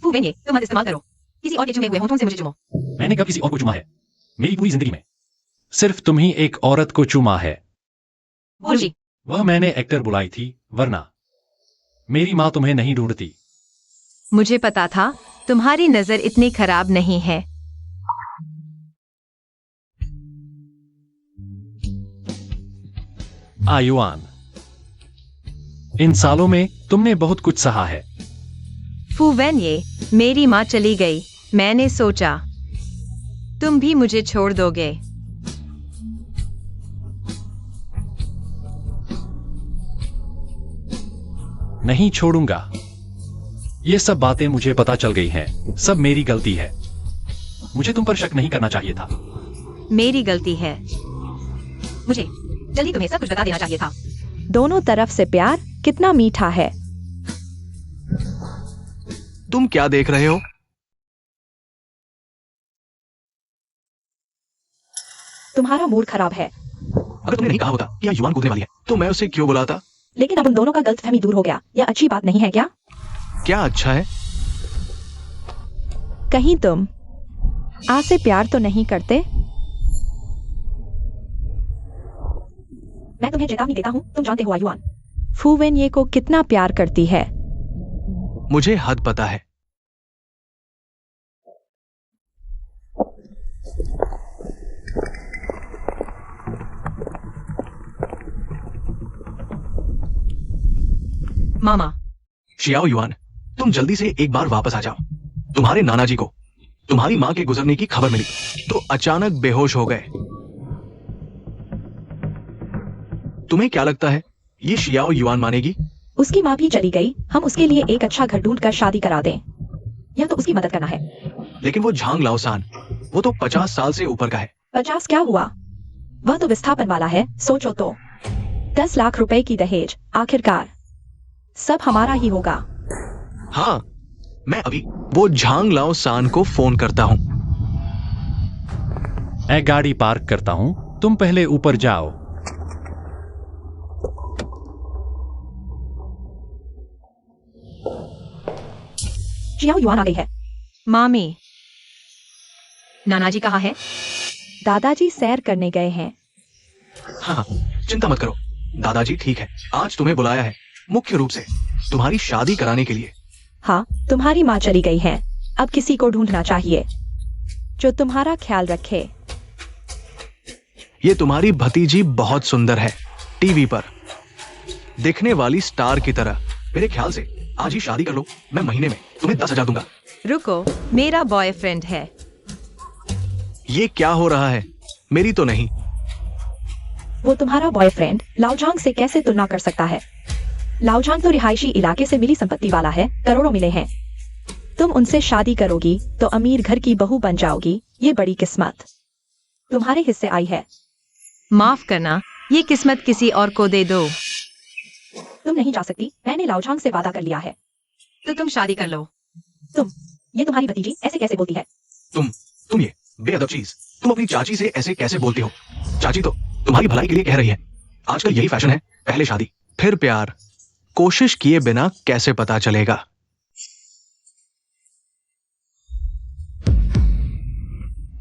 फूवेन ये तुम मत इस्तेमाल करो। किसी और के चुमे हुए होठों से मुझे चुमो। मैंने कब किसी और को चुमा है? मेरी पूरी जिंदगी में सिर्फ तुम ही एक औरत को चुमा है। बुलशी। वह मैंने एक्टर बुलाई थी, वरना मेरी माँ तुम्हें नहीं ढूंढती। मुझे पता था तुम्हारी नजर इतनी खराब नहीं है। आयुआन, इन सालों में तुमने बहुत कुछ सहा है। फूवेन ये मेरी माँ चली गई, मैंने सोचा तुम भी मुझे छोड़ दोगे। नहीं छोड़ूंगा। ये सब बातें मुझे पता चल गई हैं। सब मेरी गलती है। मुझे तुम पर शक नहीं करना चाहिए था। मेरी गलती है। मुझे जल्दी तुम्हें सब कुछ बता देना चाहिए था। दोनों तरफ से प्यार कितना मीठा है। तुम क्या देख रहे हो? तुम्हारा मूड खराब है। अगर तुमने नहीं कहा होता कि यहाँ युआन कूदने वाली है, तो मैं उसे क्यों बुलाता? लेकिन अब उन दोनों का गलतफहमी दूर हो गया। यह अच्छी बात नहीं है क्या? क्या अच्छा है? कहीं तुम आ से प्यार तो नहीं करते? मैं तुम्हें चेतावनी देता हूँ, तुम जानते हो आयुआन, फूवेन ये को कितना प्यार करती है। मुझे हद पता है। मामा, शियाओ युआन, तुम जल्दी से एक बार वापस आ जाओ। तुम्हारे नाना जी को तुम्हारी मां के गुजरने की खबर मिली तो अचानक बेहोश हो गए। तुम्हें क्या लगता है ये शियाओ युआन मानेगी? उसकी माँ भी चली गई, हम उसके लिए एक अच्छा घर ढूंढ कर शादी करा दें। यह तो उसकी मदद करना है। लेकिन वो झांग लाओसान, वो तो 50 साल से ऊपर का है। 50 क्या हुआ? वह तो विस्थापन वाला है। सोचो तो, 10 लाख रुपए की दहेज, आखिरकार सब हमारा ही होगा। हाँ, मैं अभी वो झांग लाओसान को फोन करता हूँ। मैं गाड़ी पार्क करता हूं, तुम पहले ऊपर जाओ। जियाओ युआन आ गई है। मामी, नाना जी कहाँ है? दादाजी सैर करने गए हैं। हाँ, चिंता मत करो, दादाजी ठीक है। आज तुम्हें बुलाया है मुख्य रूप से तुम्हारी शादी कराने के लिए। हाँ, तुम्हारी माँ चली गई है, अब किसी को ढूंढना चाहिए जो तुम्हारा ख्याल रखे। ये तुम्हारी भतीजी बहुत सुंदर है, टीवी पर दिखने वाली स्टार की तरह। मेरे ख्याल से आज ही शादी कर लो, मैं महीने में तुम्हें 10,000 दूंगा। रुको, मेरा बॉयफ्रेंड है। ये क्या हो रहा है? मेरी तो नहीं। वो तुम्हारा बॉयफ्रेंड लाओझांग से कैसे तुलना कर सकता है? लाओझांग तो रिहायशी इलाके से मिली संपत्ति वाला है, करोड़ों मिले हैं। तुम उनसे शादी करोगी तो अमीर घर की बहू बन जाओगी। ये बड़ी किस्मत तुम्हारे हिस्से आई है। माफ करना, ये किस्मत किसी और को दे दो। तुम नहीं जा सकती, मैंने लाओझांग से वादा कर लिया है। तो तुम शादी कर लो। ये तुम्हारी भतीजी ऐसे कैसे बोलती है? तुम ये बेअदब चीज, तुम अपनी चाची से ऐसे कैसे बोलती हो? चाची तो तुम्हारी भलाई के लिए कह रही है। आजकल यही फैशन है, पहले शादी फिर प्यार। कोशिश किए बिना कैसे पता चलेगा?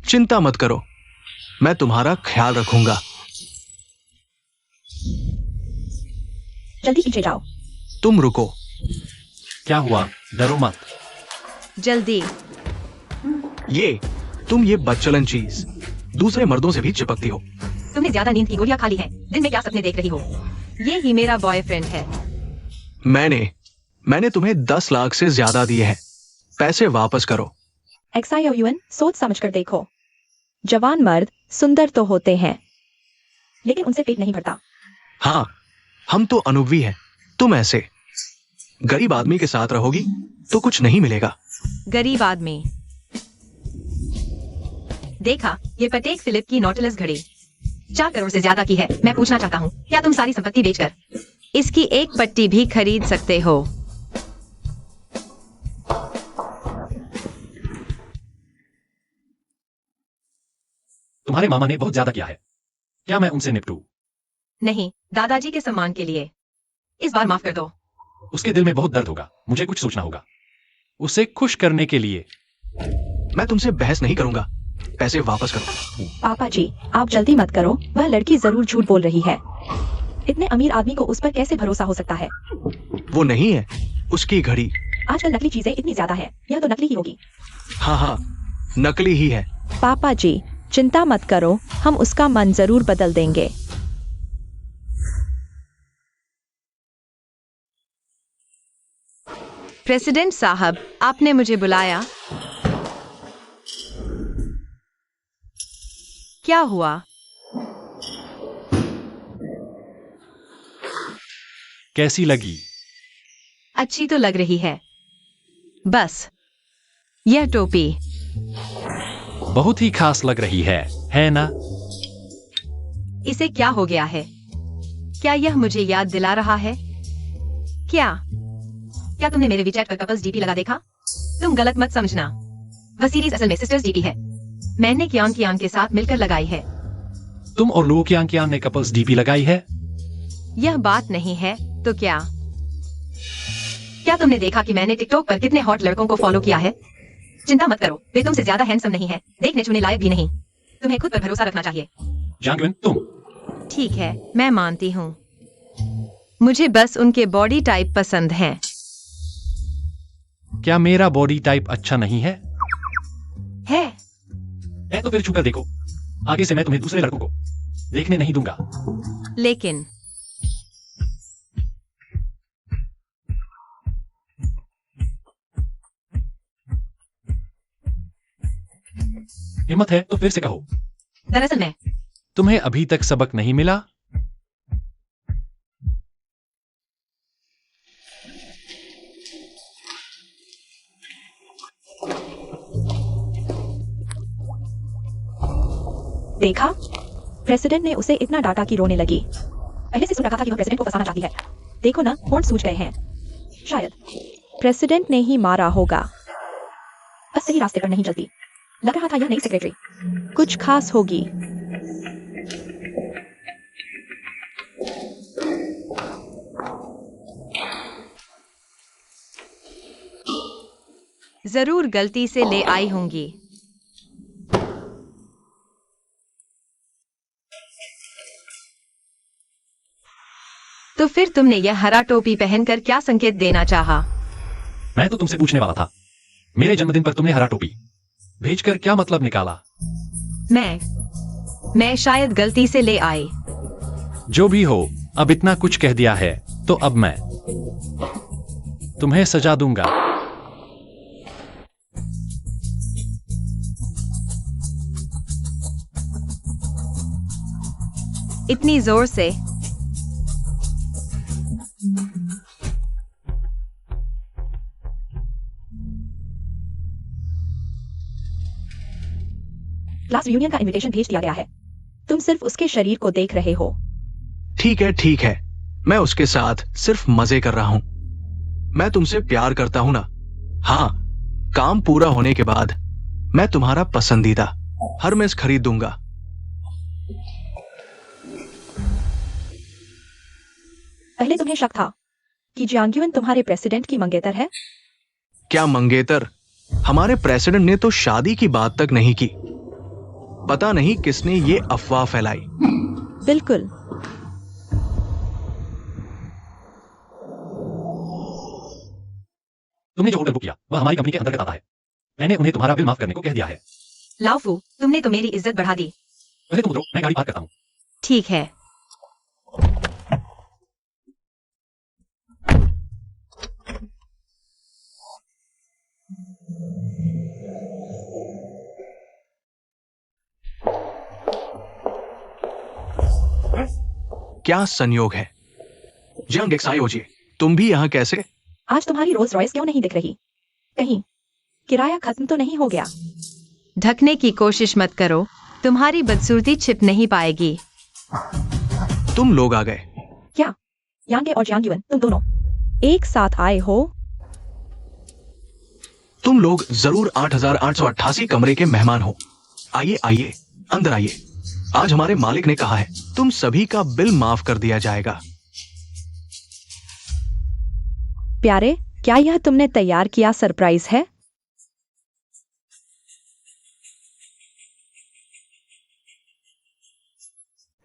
चिंता मत करो, मैं तुम्हारा ख्याल रखूंगा। जल्दी पीछे जाओ। तुम रुको। क्या हुआ? डरो मत। जल्दी। ये तुम ये बदचलन चीज दूसरे मर्दों से भी चिपकती हो। तुमने ज्यादा नींद की गोलियां खा ली हैं। दिन में क्या सपने देख रही हो? ये ही मेरा बॉयफ्रेंड है। मैंने तुम्हें 10 लाख से ज्यादा दिए हैं। पैसे वापस करो। XIOUN सोच समझकर देखो। जवान मर्द सुंदर तो होते हैं, लेकिन उनसे पेट नहीं भरता। हाँ, हम तो अनुभवी हैं। तुम ऐसे गरीब आदमी के साथ रहोगी तो कुछ नहीं मिलेगा। गरीब आदमी। देखा, ये पटेक फिलिप की नॉटिलस घड़ी 4 करोड़ से ज्यादा की है। मैं पूछना चाहता हूँ, क्या तुम सारी संपत्ति बेचकर इसकी एक पट्टी भी खरीद सकते हो? तुम्हारे मामा ने बहुत ज्यादा किया है। क्या मैं उनसे निपटूं? नहीं, दादाजी के सम्मान के लिए इस बार माफ कर दो। उसके दिल में बहुत दर्द होगा। मुझे कुछ सोचना होगा उसे खुश करने के लिए। मैं तुमसे बहस नहीं करूंगा। पैसे वापस करो। पापा जी, आप जल्दी मत करो। वह लड़की जरूर झूठ बोल रही है। इतने अमीर आदमी को उस पर कैसे भरोसा हो सकता है? वो नहीं है, उसकी घड़ी। आजकल नकली चीजें इतनी ज्यादा है, यह तो नकली ही होगी। हाँ, नकली ही है। पापा जी, चिंता मत करो, हम उसका मन जरूर बदल देंगे। प्रेसिडेंट साहब, आपने मुझे बुलाया। क्या हुआ? कैसी लगी? अच्छी तो लग रही है। बस यह टोपी बहुत ही खास लग रही है ना? इसे क्या हो गया है? क्या यह मुझे याद दिला रहा है? क्या तुमने मेरे WeChat पर कपल्स डीपी लगा देखा? तुम गलत मत समझना, वह सीरीज असल में सिस्टर्स डीपी है। मैंने कियांग के साथ मिलकर लगाई है। तुम और लो कियांग ने कपल्स डीपी लगाई है? यह बात नहीं है तो क्या तुमने देखा कि मैंने टिकटॉक पर कितने हॉट लड़कों को फॉलो किया है? चिंता मत करो, वे तुमसे ज्यादा हैंडसम नहीं है, देखने छूने लायक भी नहीं। तुम्हें खुद पर भरोसा रखना चाहिए। जांगविन, तुम। ठीक है, मैं मानती हूँ। मुझे बस उनके बॉडी टाइप पसंद है। क्या मेरा बॉडी टाइप अच्छा नहीं है? है तो फिर छुपकर देखो। आगे से मैं तुम्हें दूसरे लड़कों को देखने नहीं दूंगा। लेकिन हिम्मत है तो फिर से कहो। दरअसल मैं तुम्हें अभी तक सबक नहीं मिला? देखा, प्रेसिडेंट ने उसे इतना डांटा कि रोने लगी। पहले से सुन रखा था कि वह प्रेसिडेंट को फंसाना चाहती है। देखो ना, होंठ सूज गए हैं। शायद प्रेसिडेंट ने ही मारा होगा। बस सही रास्ते पर नहीं चलती। लग रहा था यह नई सेक्रेटरी कुछ खास होगी। जरूर गलती से ले आई होंगी। तो फिर तुमने यह हरा टोपी पहनकर क्या संकेत देना चाहा? मैं तो तुमसे पूछने वाला था, मेरे जन्मदिन पर तुमने हरा टोपी भेजकर क्या मतलब निकाला? मैं शायद गलती से ले आई। जो भी हो, अब इतना कुछ कह दिया है तो अब मैं तुम्हें सजा दूंगा। इतनी जोर से? क्लास रियूनियन का इनविटेशन भेज दिया गया है। तुम सिर्फ उसके शरीर को देख रहे हो। ठीक है, मैं उसके साथ सिर्फ मजे कर रहा हूं। मैं तुमसे प्यार करता हूं ना। हाँ, काम पूरा होने के बाद मैं तुम्हारा पसंदीदा हरमेस खरीद दूंगा। पहले तुम्हें शक था कि जियांगयुन तुम्हारे प्रेसिडेंट की मंगेतर है। क्या मंगेतर? हमारे प्रेसिडेंट ने तो शादी की बात तक नहीं की। पता नहीं किसने ये अफवाह फैलाई। बिल्कुल। तुमने जो होटल बुक किया वह हमारी कंपनी के अंतर्गत आता है। मैंने उन्हें तुम्हारा बिल माफ करने को कह दिया है। लाओफू, तुमने तो मेरी इज्जत बढ़ा दी। पहले तुम उतरो, मैं गाड़ी पार्क करता हूँ। ठीक है। क्या संयोग है। जंग एक सायोजी, तुम भी यहाँ कैसे? आज तुम्हारी रोल्स रॉयस क्यों नहीं दिख रही? कहीं किराया खत्म तो नहीं हो गया? ढकने की कोशिश मत करो, तुम्हारी बदसूरती छिप नहीं पाएगी। तुम लोग आ गए। क्या यांगे और जियांग युएन, तुम दोनों एक साथ आए हो? तुम लोग जरूर 8888 कमरे के मेहमान हो। आइए आइए, अंदर आइए। आज हमारे मालिक ने कहा है तुम सभी का बिल माफ कर दिया जाएगा। प्यारे, क्या यह तुमने तैयार किया सरप्राइज है?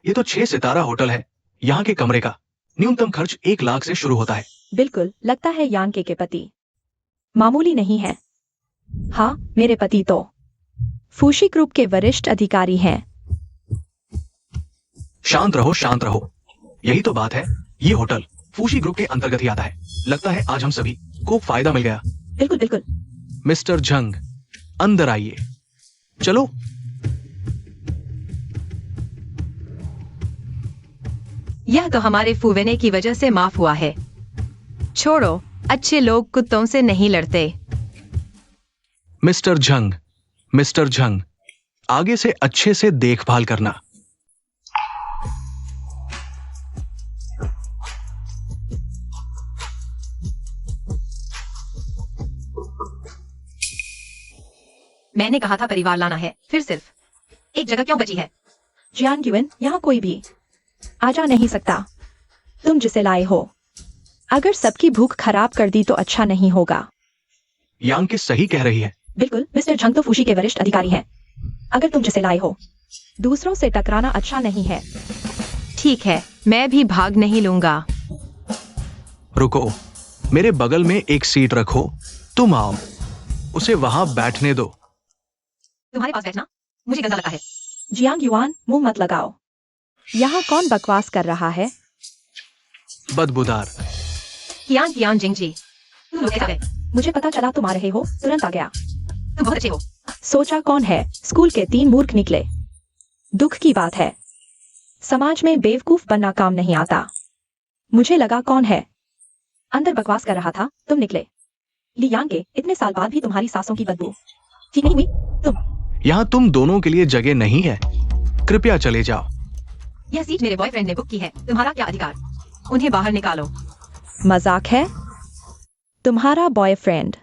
ये तो 6 सितारा होटल है। यहाँ के कमरे का न्यूनतम खर्च 1 लाख से शुरू होता है। बिल्कुल, लगता है यांगे के पति मामूली नहीं है। हाँ, मेरे पति तो फूशी ग्रुप के वरिष्ठ अधिकारी हैं। शांत रहो, शांत रहो। यही तो बात है, ये होटल फूशी ग्रुप के अंतर्गत ही आता है। लगता है आज हम सभी को फायदा मिल गया। बिल्कुल बिल्कुल। मिस्टर झंग, अंदर आइए। चलो। यह तो हमारे फूवेने की वजह से माफ हुआ है। छोड़ो, अच्छे लोग कुत्तों से नहीं लड़ते। मिस्टर झंग, आगे से अच्छे से देखभाल करना। मैंने कहा था परिवार लाना है, फिर सिर्फ एक जगह क्यों बची है? जियांग युएन, यहाँ कोई भी आजा नहीं सकता। तुम जिसे लाए हो, अगर सबकी भूख खराब कर दी तो अच्छा नहीं होगा। यांग की सही कह रही है। बिल्कुल, मिस्टर झंग तो फूशी के वरिष्ठ अधिकारी हैं। अगर तुम जिसे लाए हो, दूसरों से टकराना अच्छा नहीं है। ठीक है, मैं भी भाग नहीं लूंगा। रुको, मेरे बगल में एक सीट रखो। तुम आओ, उसे वहां बैठने दो। तुम्हारे पास बैठना मुझे गंदा लगता है। जियांग युआन, मुंह मत लगाओ। यहाँ कौन बकवास कर रहा है? बदबूदार। कियान जिंगजी, तुम लोग कैसे आ गए? मुझे पता चला तुम आ रहे हो, तुरंत आ गया। तुम बहुत अच्छे हो। सोचा कौन है? स्कूल के 3 मूर्ख निकले। दुख की बात है, समाज में बेवकूफ बनना काम नहीं आता। मुझे लगा कौन है, अंदर बकवास कर रहा था, तुम निकले। लियांग के इतने साल बाद भी तुम्हारी सांसों की बदबू ठीक नहीं हुई? यहाँ तुम दोनों के लिए जगह नहीं है, कृपया चले जाओ। यह सीट मेरे बॉयफ्रेंड ने बुक की है, तुम्हारा क्या अधिकार? उन्हें बाहर निकालो। मजाक है? तुम्हारा बॉयफ्रेंड?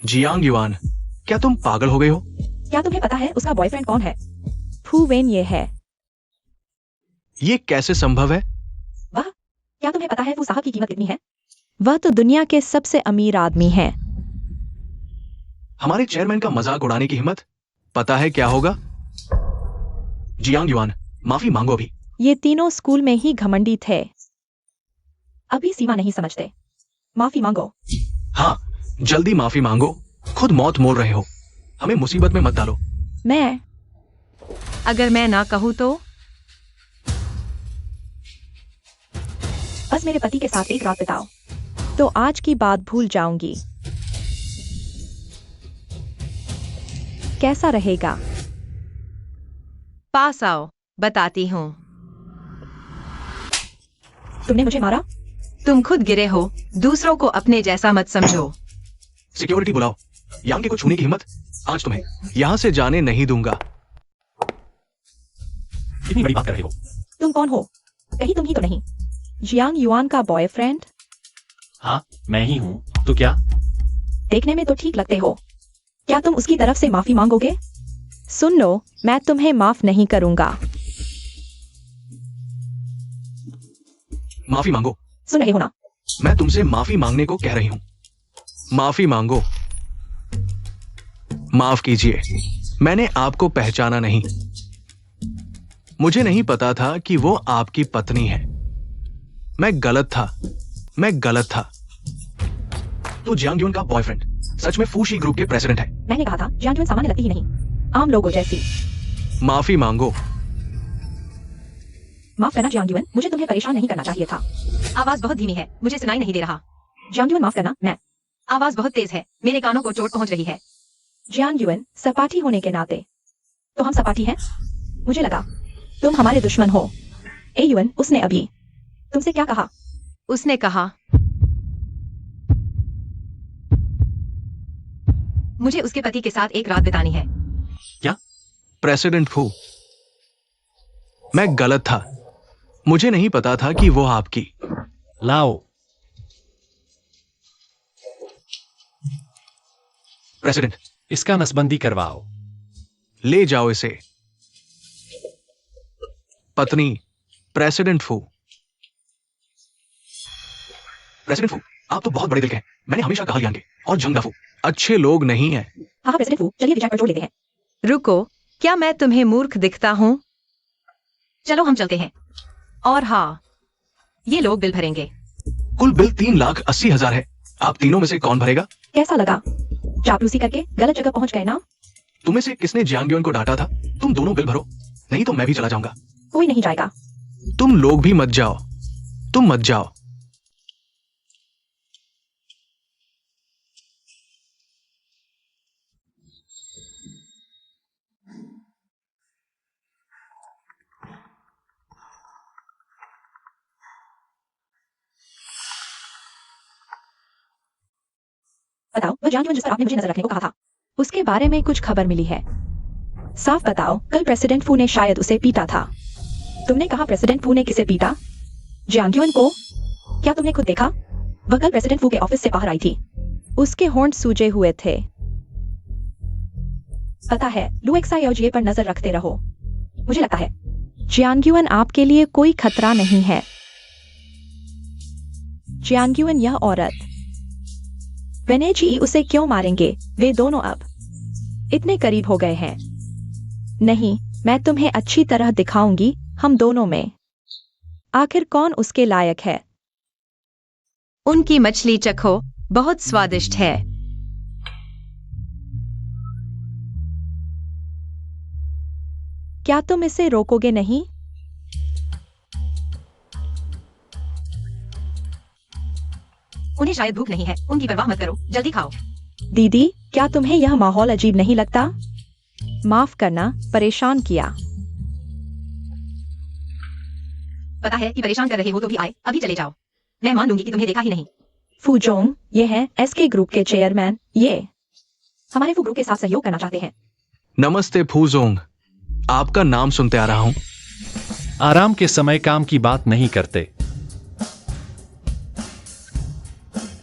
जियांग युआन, क्या तुम पागल हो गए हो? क्या तुम्हें पता है उसका बॉयफ्रेंड कौन है? फू वेन ये है। ये कैसे संभव है? वाह, क्या तुम्हें पता है वो साहब की कीमत कितनी है? वह तो दुनिया के सबसे अमीर आदमी हैं। हमारे चेयरमैन का मजाक उड़ाने की हिम्मत। पता है क्या होगा? जियांग युआन, माफी मांगो अभी। ये तीनों स्कूल में ही घमंडी थे, अभी सीमा नहीं समझते। माफी मांगो। हाँ, जल्दी माफी मांगो। खुद मौत मोल रहे हो, हमें मुसीबत में मत डालो। मैं अगर मैं ना कहूँ तो? बस मेरे पति के साथ एक रात बिताओ, तो आज की बात भूल जाऊंगी। कैसा रहेगा? पास आओ, बताती हूँ। तुमने मुझे मारा? तुम खुद गिरे हो, दूसरों को अपने जैसा मत समझो। सिक्योरिटी बुलाओ। यांग के को छूने की हिम्मत? आज तुम्हें यहाँ से जाने नहीं दूंगा। कितनी बड़ी बात कर रहे हो? तुम कौन हो? कहीं तुम ही तो नहीं जियांग युआन का बॉयफ्रेंड? हाँ, मैं ही हूँ। तो क्या? देखने में तो ठीक लगते हो। क्या तुम उसकी तरफ से माफी मांगोगे? सुन लो, मैं तुम्हें माफ नहीं करूंगा। माफी मांगो। सुन रहे हो ना? मैं तुमसे माफी मांगने को कह रही हूँ। माफी मांगो। माफ कीजिए, मैंने आपको पहचाना नहीं। मुझे नहीं पता था कि वो आपकी पत्नी है। मैं गलत था। तो जियांग युआन का बॉयफ्रेंड सच में फूशी ग्रुप के प्रेसिडेंट है। मैंने कहा था जियांग सामान्य लगती ही नहीं, आम लोगों जैसी। माफी मांगो। माफ करना जियांग, मुझे तुम्हें परेशान नहीं करना चाहिए था। आवाज बहुत धीमी है, मुझे सुनाई नहीं दे रहा। जियांग, माफ करना। मैं आवाज बहुत तेज है, मेरे कानों को चोट पहुंच रही है। जियांग, सपाटी होने के नाते तो हम सपाटी हैं। मुझे लगा तुम हमारे दुश्मन हो। ए युएन, उसने अभी तुमसे क्या कहा? उसने कहा मुझे उसके पति के साथ एक रात बितानी है। प्रेसिडेंट फू, मैं गलत था। मुझे नहीं पता था कि वो आपकी। लाओ। प्रेसिडेंट, इसका नसबंदी करवाओ। ले जाओ इसे। पत्नी, प्रेसिडेंट फू। प्रेसिडेंट फू, आप तो बहुत बड़े दिल के हैं। मैंने हमेशा कहा यांगे और जंगा फू अच्छे लोग नहीं हैं। हाँ प्रेसिडेंट फू, चलिए विचार पर जोर देते हैं। रुको, क्या मैं तुम्हें मूर्ख दिखता हूं? चलो हम चलते हैं। और हाँ, ये लोग बिल भरेंगे। कुल बिल 3,80,000 है। आप तीनों में से कौन भरेगा? कैसा लगा? चापलूसी करके गलत जगह पहुंच गए ना? तुम्हें से किसने जियांग को डांटा था? तुम दोनों बिल भरो, नहीं तो मैं भी चला जाऊंगा। कोई नहीं जाएगा। तुम लोग भी मत जाओ। तुम मत जाओ। बताओ, वह जियांग जिस पर आपने मुझे नजर रखने को कहा था, उसके बारे में कुछ खबर मिली है? साफ बताओ, कल प्रेसिडेंट फू ने शायद उसे पीटा था। तुमने कहा प्रेसिडेंट फू ने किसे पीटा? जियांग को? क्या तुमने खुद देखा? वह कल प्रेसिडेंट फू के ऑफिस से बाहर आई थी। उसके होंठ सूजे हुए थे। पता है, लुएक्सायोजिए पर नजर रखते रहो। मुझे लगता है जियांग आपके लिए कोई खतरा नहीं है। जियांग, यह औरत वेनेजी उसे क्यों मारेंगे? वे दोनों अब इतने करीब हो गए हैं। नहीं, मैं तुम्हें अच्छी तरह दिखाऊंगी हम दोनों में आखिर कौन उसके लायक है। उनकी मछली चखो, बहुत स्वादिष्ट है। क्या तुम इसे रोकोगे नहीं? उन्हें शायद भूख नहीं है, उनकी परवाह मत करो, जल्दी खाओ। दीदी, क्या तुम्हें यह माहौल अजीब नहीं लगता? माफ करना, परेशान किया। पता है कि परेशान कर रहे हो तो भी आए, अभी चले जाओ। मैं मान लूंगी कि तुम्हें देखा ही नहीं। फूजोंग, ये हैं एसके ग्रुप के चेयरमैन। ये हमारे फू ग्रुप के साथ सहयोग करना चाहते हैं। नमस्ते फूजोंग, आपका नाम सुनते आ रहा हूं। आराम के समय काम की बात नहीं करते।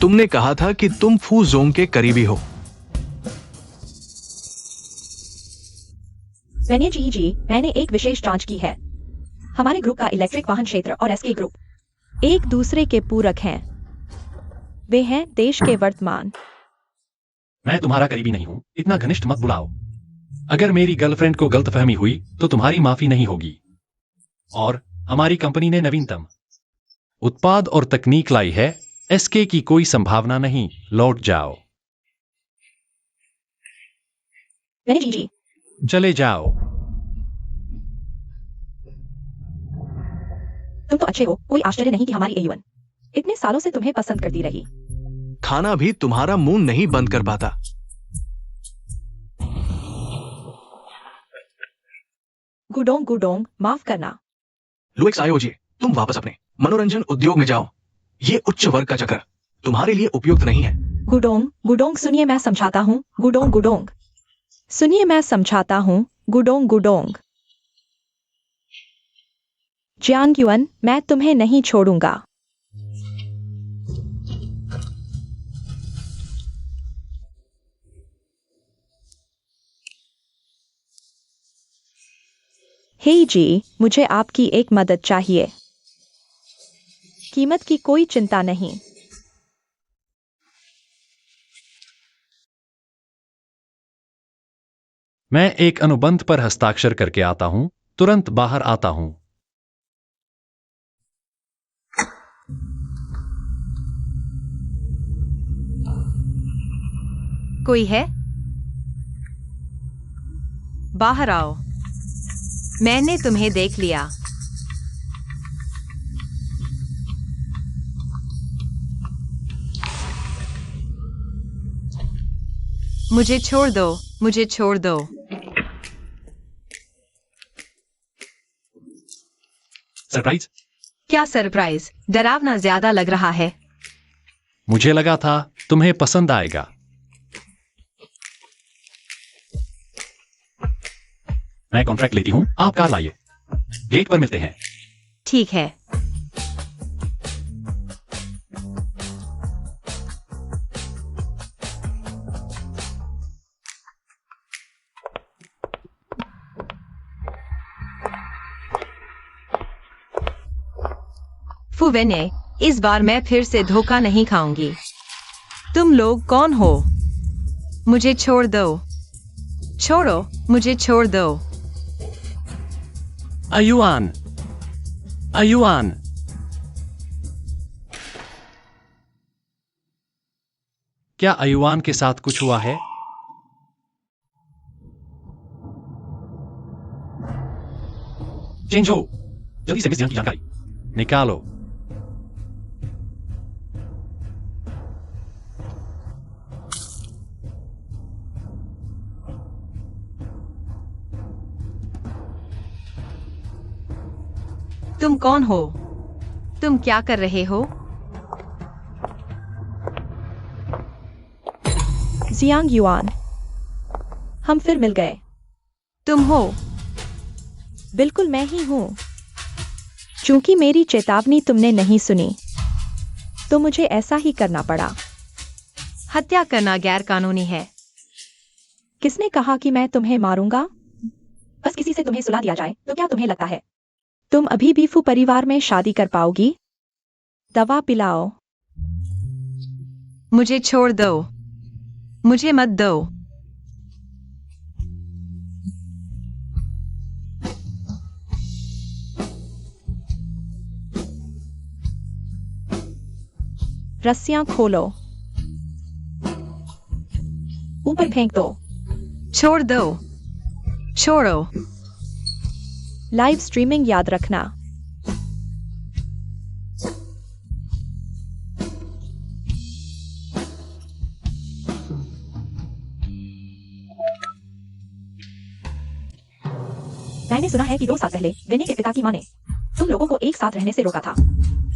तुमने कहा था कि तुम फूजोंग के करीबी हो। जी, मैंने एक विशेष जांच की है। हमारे ग्रुप का इलेक्ट्रिक वाहन क्षेत्र और एसके ग्रुप एक दूसरे के पूरक हैं। वे हैं देश के वर्तमान। मैं तुम्हारा करीबी नहीं हूं, इतना घनिष्ठ मत बुलाओ। अगर मेरी गर्लफ्रेंड को गलतफहमी हुई तो तुम्हारी माफी नहीं होगी। और हमारी कंपनी ने नवीनतम उत्पाद और तकनीक लाई है। एसके की कोई संभावना नहीं। लौट जाओ। जी, चले जाओ। तुम तो अच्छे हो, कोई आश्चर्य नहीं कि हमारी एयुन इतने सालों से तुम्हें पसंद करती रही। खाना भी तुम्हारा मुंह नहीं बंद कर पाता। गुडोंग, माफ करना। लुएक्सायोजिए, तुम वापस अपने मनोरंजन उद्योग में जाओ। ये उच्च वर्ग का चक्र तुम्हारे लिए उपयुक्त नहीं है। गुडोंग, सुनिए मैं समझाता हूँ। गुडोंग, सुनिए मैं समझाता हूँ। गुडोंग। जियांग, मैं तुम्हें नहीं छोड़ूंगा। हे जी, मुझे आपकी एक मदद चाहिए। कीमत की कोई चिंता नहीं। मैं एक अनुबंध पर हस्ताक्षर करके आता हूं, तुरंत बाहर आता हूं। कोई है? बाहर आओ। मैंने तुम्हें देख लिया। मुझे छोड़ दो, मुझे छोड़ दो। सरप्राइज? क्या सरप्राइज? डरावना ज्यादा लग रहा है। मुझे लगा था तुम्हें पसंद आएगा। मैं कॉन्ट्रैक्ट लेती हूँ, आप कार लाइए। गेट पर मिलते हैं। ठीक है। फुवेने, इस बार मैं फिर से धोखा नहीं खाऊंगी। तुम लोग कौन हो? मुझे छोड़ दो। छोड़ो, मुझे छोड़ दो। अयुआन, अयुआन। क्या अयुआन के साथ कुछ हुआ है? चेंज हो, जल्दी से मिस जियांग की जानकारी निकालो। तुम कौन हो? तुम क्या कर रहे हो? जियांग युआन, हम फिर मिल गए। तुम हो? बिल्कुल मैं ही हूँ। चूंकि मेरी चेतावनी तुमने नहीं सुनी, तो मुझे ऐसा ही करना पड़ा। हत्या करना गैर कानूनी है। किसने कहा कि मैं तुम्हें मारूंगा? बस किसी से तुम्हें सुला दिया जाए तो क्या तुम्हें लगता है तुम अभी भी फू परिवार में शादी कर पाओगी? दवा पिलाओ। मुझे छोड़ दो। मुझे मत दो। रस्सियां खोलो। ऊपर फेंक दो। छोड़ दो। छोड़ो। लाइव स्ट्रीमिंग याद रखना। मैंने सुना है कि 2 साल पहले विनी के पिता की मां ने तुम लोगों को एक साथ रहने से रोका था।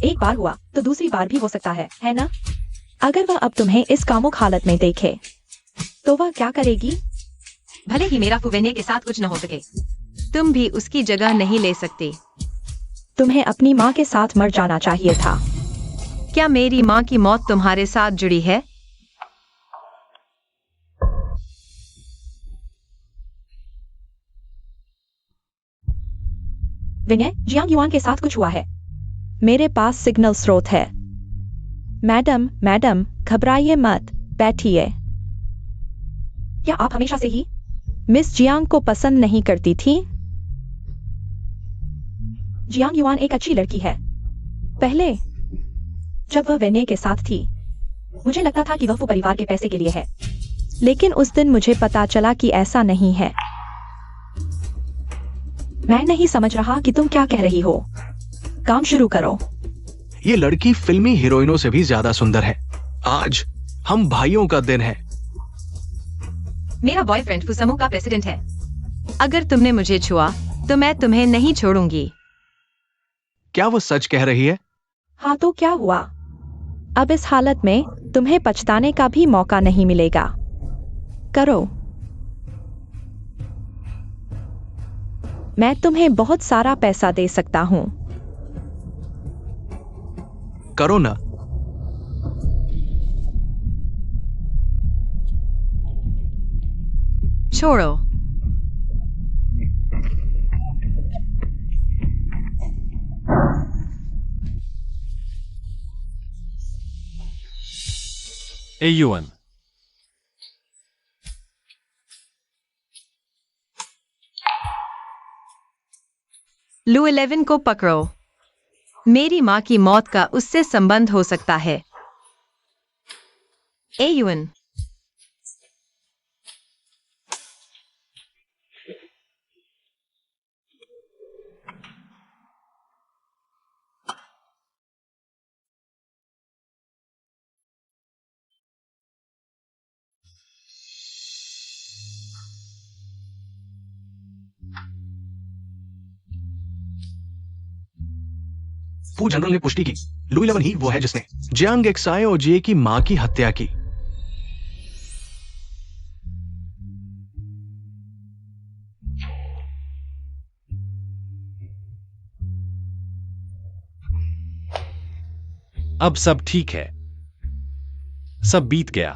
एक बार हुआ तो दूसरी बार भी हो सकता है ना? अगर वह अब तुम्हें इस कामुक हालत में देखे तो वह क्या करेगी? भले ही मेरा फुवेने के साथ कुछ न हो सके, तुम भी उसकी जगह नहीं ले सकती। तुम्हें अपनी माँ के साथ मर जाना चाहिए था। क्या मेरी माँ की मौत तुम्हारे साथ जुड़ी है? विनय, जियांग युआन के साथ कुछ हुआ है। मेरे पास सिग्नल स्रोत है। मैडम, मैडम, घबराइए मत, बैठिए। क्या आप हमेशा से ही मिस जियांग को पसंद नहीं करती थी? जियांग युआन एक अच्छी लड़की है। पहले जब वह वेन्ये के साथ थी, मुझे लगता था कि वह वो परिवार के पैसे के लिए है। लेकिन उस दिन मुझे पता चला कि ऐसा नहीं है। मैं नहीं समझ रहा कि तुम क्या कह रही हो। काम शुरू करो। ये लड़की फिल्मी हीरोइनों से भी ज्यादा सुंदर है। आज हम भाइयों का दिन है। मेरा बॉयफ्रेंड फुसमो का प्रेसिडेंट है। अगर तुमने मुझे छुआ तो मैं तुम्हें नहीं छोड़ूंगी। क्या वो सच कह रही है? हाँ तो क्या हुआ? अब इस हालत में तुम्हें पछताने का भी मौका नहीं मिलेगा। करो। मैं तुम्हें बहुत सारा पैसा दे सकता हूँ। करो ना। छोड़ो। एयुआन, लू 11 को पकड़ो। मेरी माँ की मौत का उससे संबंध हो सकता है। एयुन, फू जनरल ने पुष्टि की, लुई 11 ही वो है जिसने जियांग एक्साई और जिए की मां की हत्या की। अब सब ठीक है, सब बीत गया,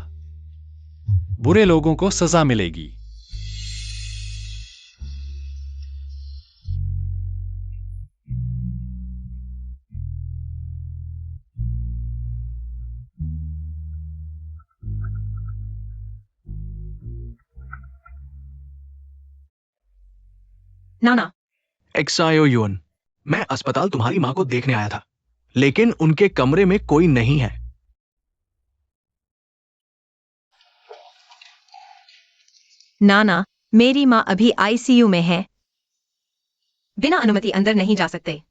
बुरे लोगों को सजा मिलेगी। नाना, एक्सायो युन, मैं अस्पताल तुम्हारी मां को देखने आया था, लेकिन उनके कमरे में कोई नहीं है। नाना, मेरी माँ अभी आईसीयू में है, बिना अनुमति अंदर नहीं जा सकते।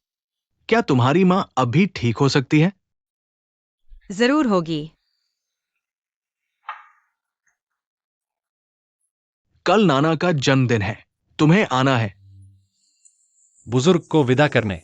क्या तुम्हारी मां अब भी ठीक हो सकती है? जरूर होगी। कल नाना का जन्मदिन है, तुम्हें आना है। बुजुर्ग को विदा करने।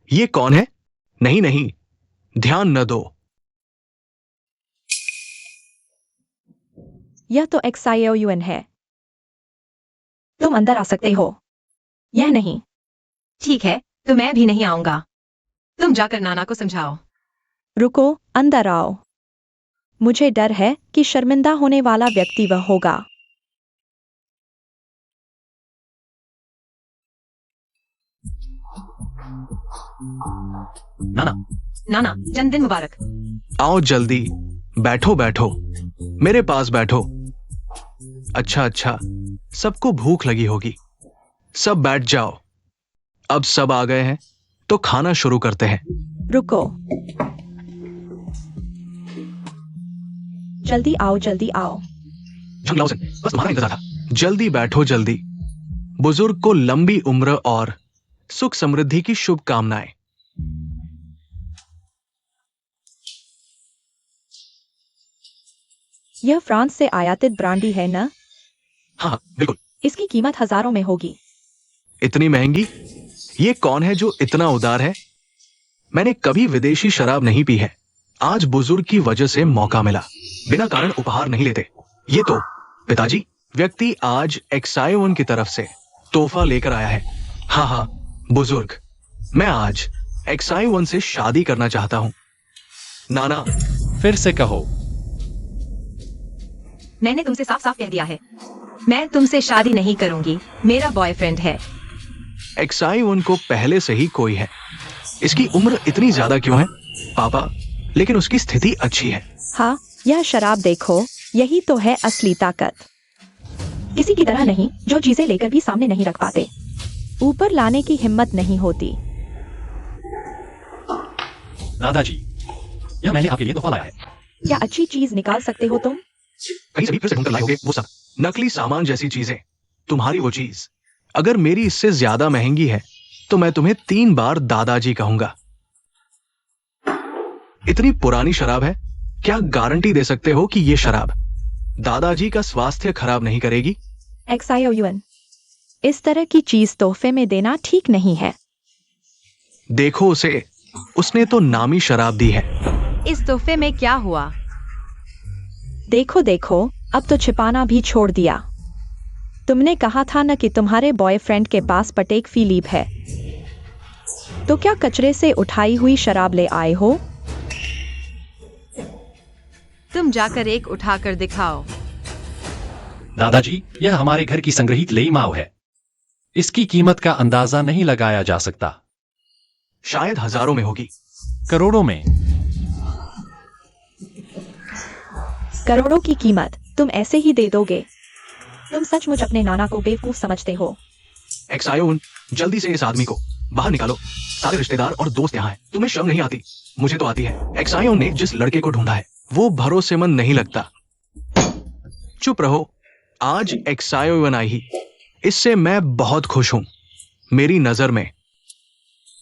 ये कौन है? नहीं नहीं, ध्यान न दो। यह तो XIOUN है। तुम अंदर आ सकते हो। यह नहीं। ठीक है, तो मैं भी नहीं आऊंगा। तुम जाकर नाना को समझाओ। रुको, अंदर आओ। मुझे डर है कि शर्मिंदा होने वाला व्यक्ति वह होगा। नाना, नाना, जन्मदिन मुबारक। आओ जल्दी, बैठो बैठो, मेरे पास बैठो। अच्छा अच्छा, सबको भूख लगी होगी, सब बैठ जाओ। अब सब आ गए हैं, तो खाना शुरू करते हैं। रुको, जल्दी आओ, जल्दी आओ। झंगलाउसन, बस तुम्हारा इंतजार था। जल्दी बैठो जल्दी। बुजुर्ग को लंबी उम्र और सुख समृद्धि की शुभकामनाएं। यह फ्रांस से आयातित ब्रांडी है ना? हाँ बिल्कुल। इसकी कीमत हजारों में होगी। इतनी महंगी? ये कौन है जो इतना उदार है? मैंने कभी विदेशी शराब नहीं पी है। आज बुजुर्ग की वजह से मौका मिला। बिना कारण उपहार नहीं लेते। ये तो पिताजी, व्यक्ति आज XION की तरफ से तोहफा लेकर आया है। हाँ हाँ बुजुर्ग, मैं आज XION से शादी करना चाहता हूँ। नाना, फिर से कहो। मैंने तुमसे साफ साफ कह दिया है, मैं तुमसे शादी नहीं करूंगी। मेरा बॉयफ्रेंड है। XION को पहले से ही कोई है। इसकी उम्र इतनी ज्यादा क्यों है पापा? लेकिन उसकी स्थिति अच्छी है। हाँ, यह शराब देखो, यही तो है असली ताकत। किसी की तरह नहीं, जो चीजें लेकर भी सामने नहीं रख पाते, ऊपर लाने की हिम्मत नहीं होती। दादाजी, यह मैंने आपके लिए तोहफा लाया है। क्या अच्छी चीज निकाल सकते हो तुम? कहीं से भी फिर से ढूंढकर लाए होंगे वो सब नकली सामान जैसी चीजें। तुम्हारी वो चीज अगर मेरी इससे ज्यादा महंगी है तो मैं तुम्हें 3 बार दादाजी कहूंगा। इतनी पुरानी शराब है, क्या गारंटी दे सकते हो कि ये शराब दादाजी का स्वास्थ्य खराब नहीं करेगी? XIOUN, इस तरह की चीज तोहफे में देना ठीक नहीं है। देखो उसे, उसने तो नामी शराब दी है। इस तोहफे में क्या हुआ? देखो देखो, अब तो छिपाना भी छोड़ दिया। तुमने कहा था न कि तुम्हारे बॉयफ्रेंड के पास पटेक फिलिप है, तो क्या कचरे से उठाई हुई शराब ले आए हो? तुम जाकर एक उठाकर दिखाओ। दादाजी, यह हमारे घर की संग्रहित लेई माव है। इसकी कीमत का अंदाजा नहीं लगाया जा सकता। शायद हजारों में होगी। करोड़ों में। करोड़ों की कीमत तुम ऐसे ही दे दोगे? तुम सचमुच अपने नाना को बेवकूफ समझते हो। एक्सायोन, जल्दी से इस आदमी को बाहर निकालो। सारे रिश्तेदार और दोस्त यहाँ हैं। तुम्हें शर्म नहीं आती? मुझे तो आती है। एक्सायोन ने जिस लड़के को ढूंढा है वो भरोसेमंद नहीं लगता। चुप रहो। आज एक्सायोन आई ही, इससे मैं बहुत खुश हूं। मेरी नजर में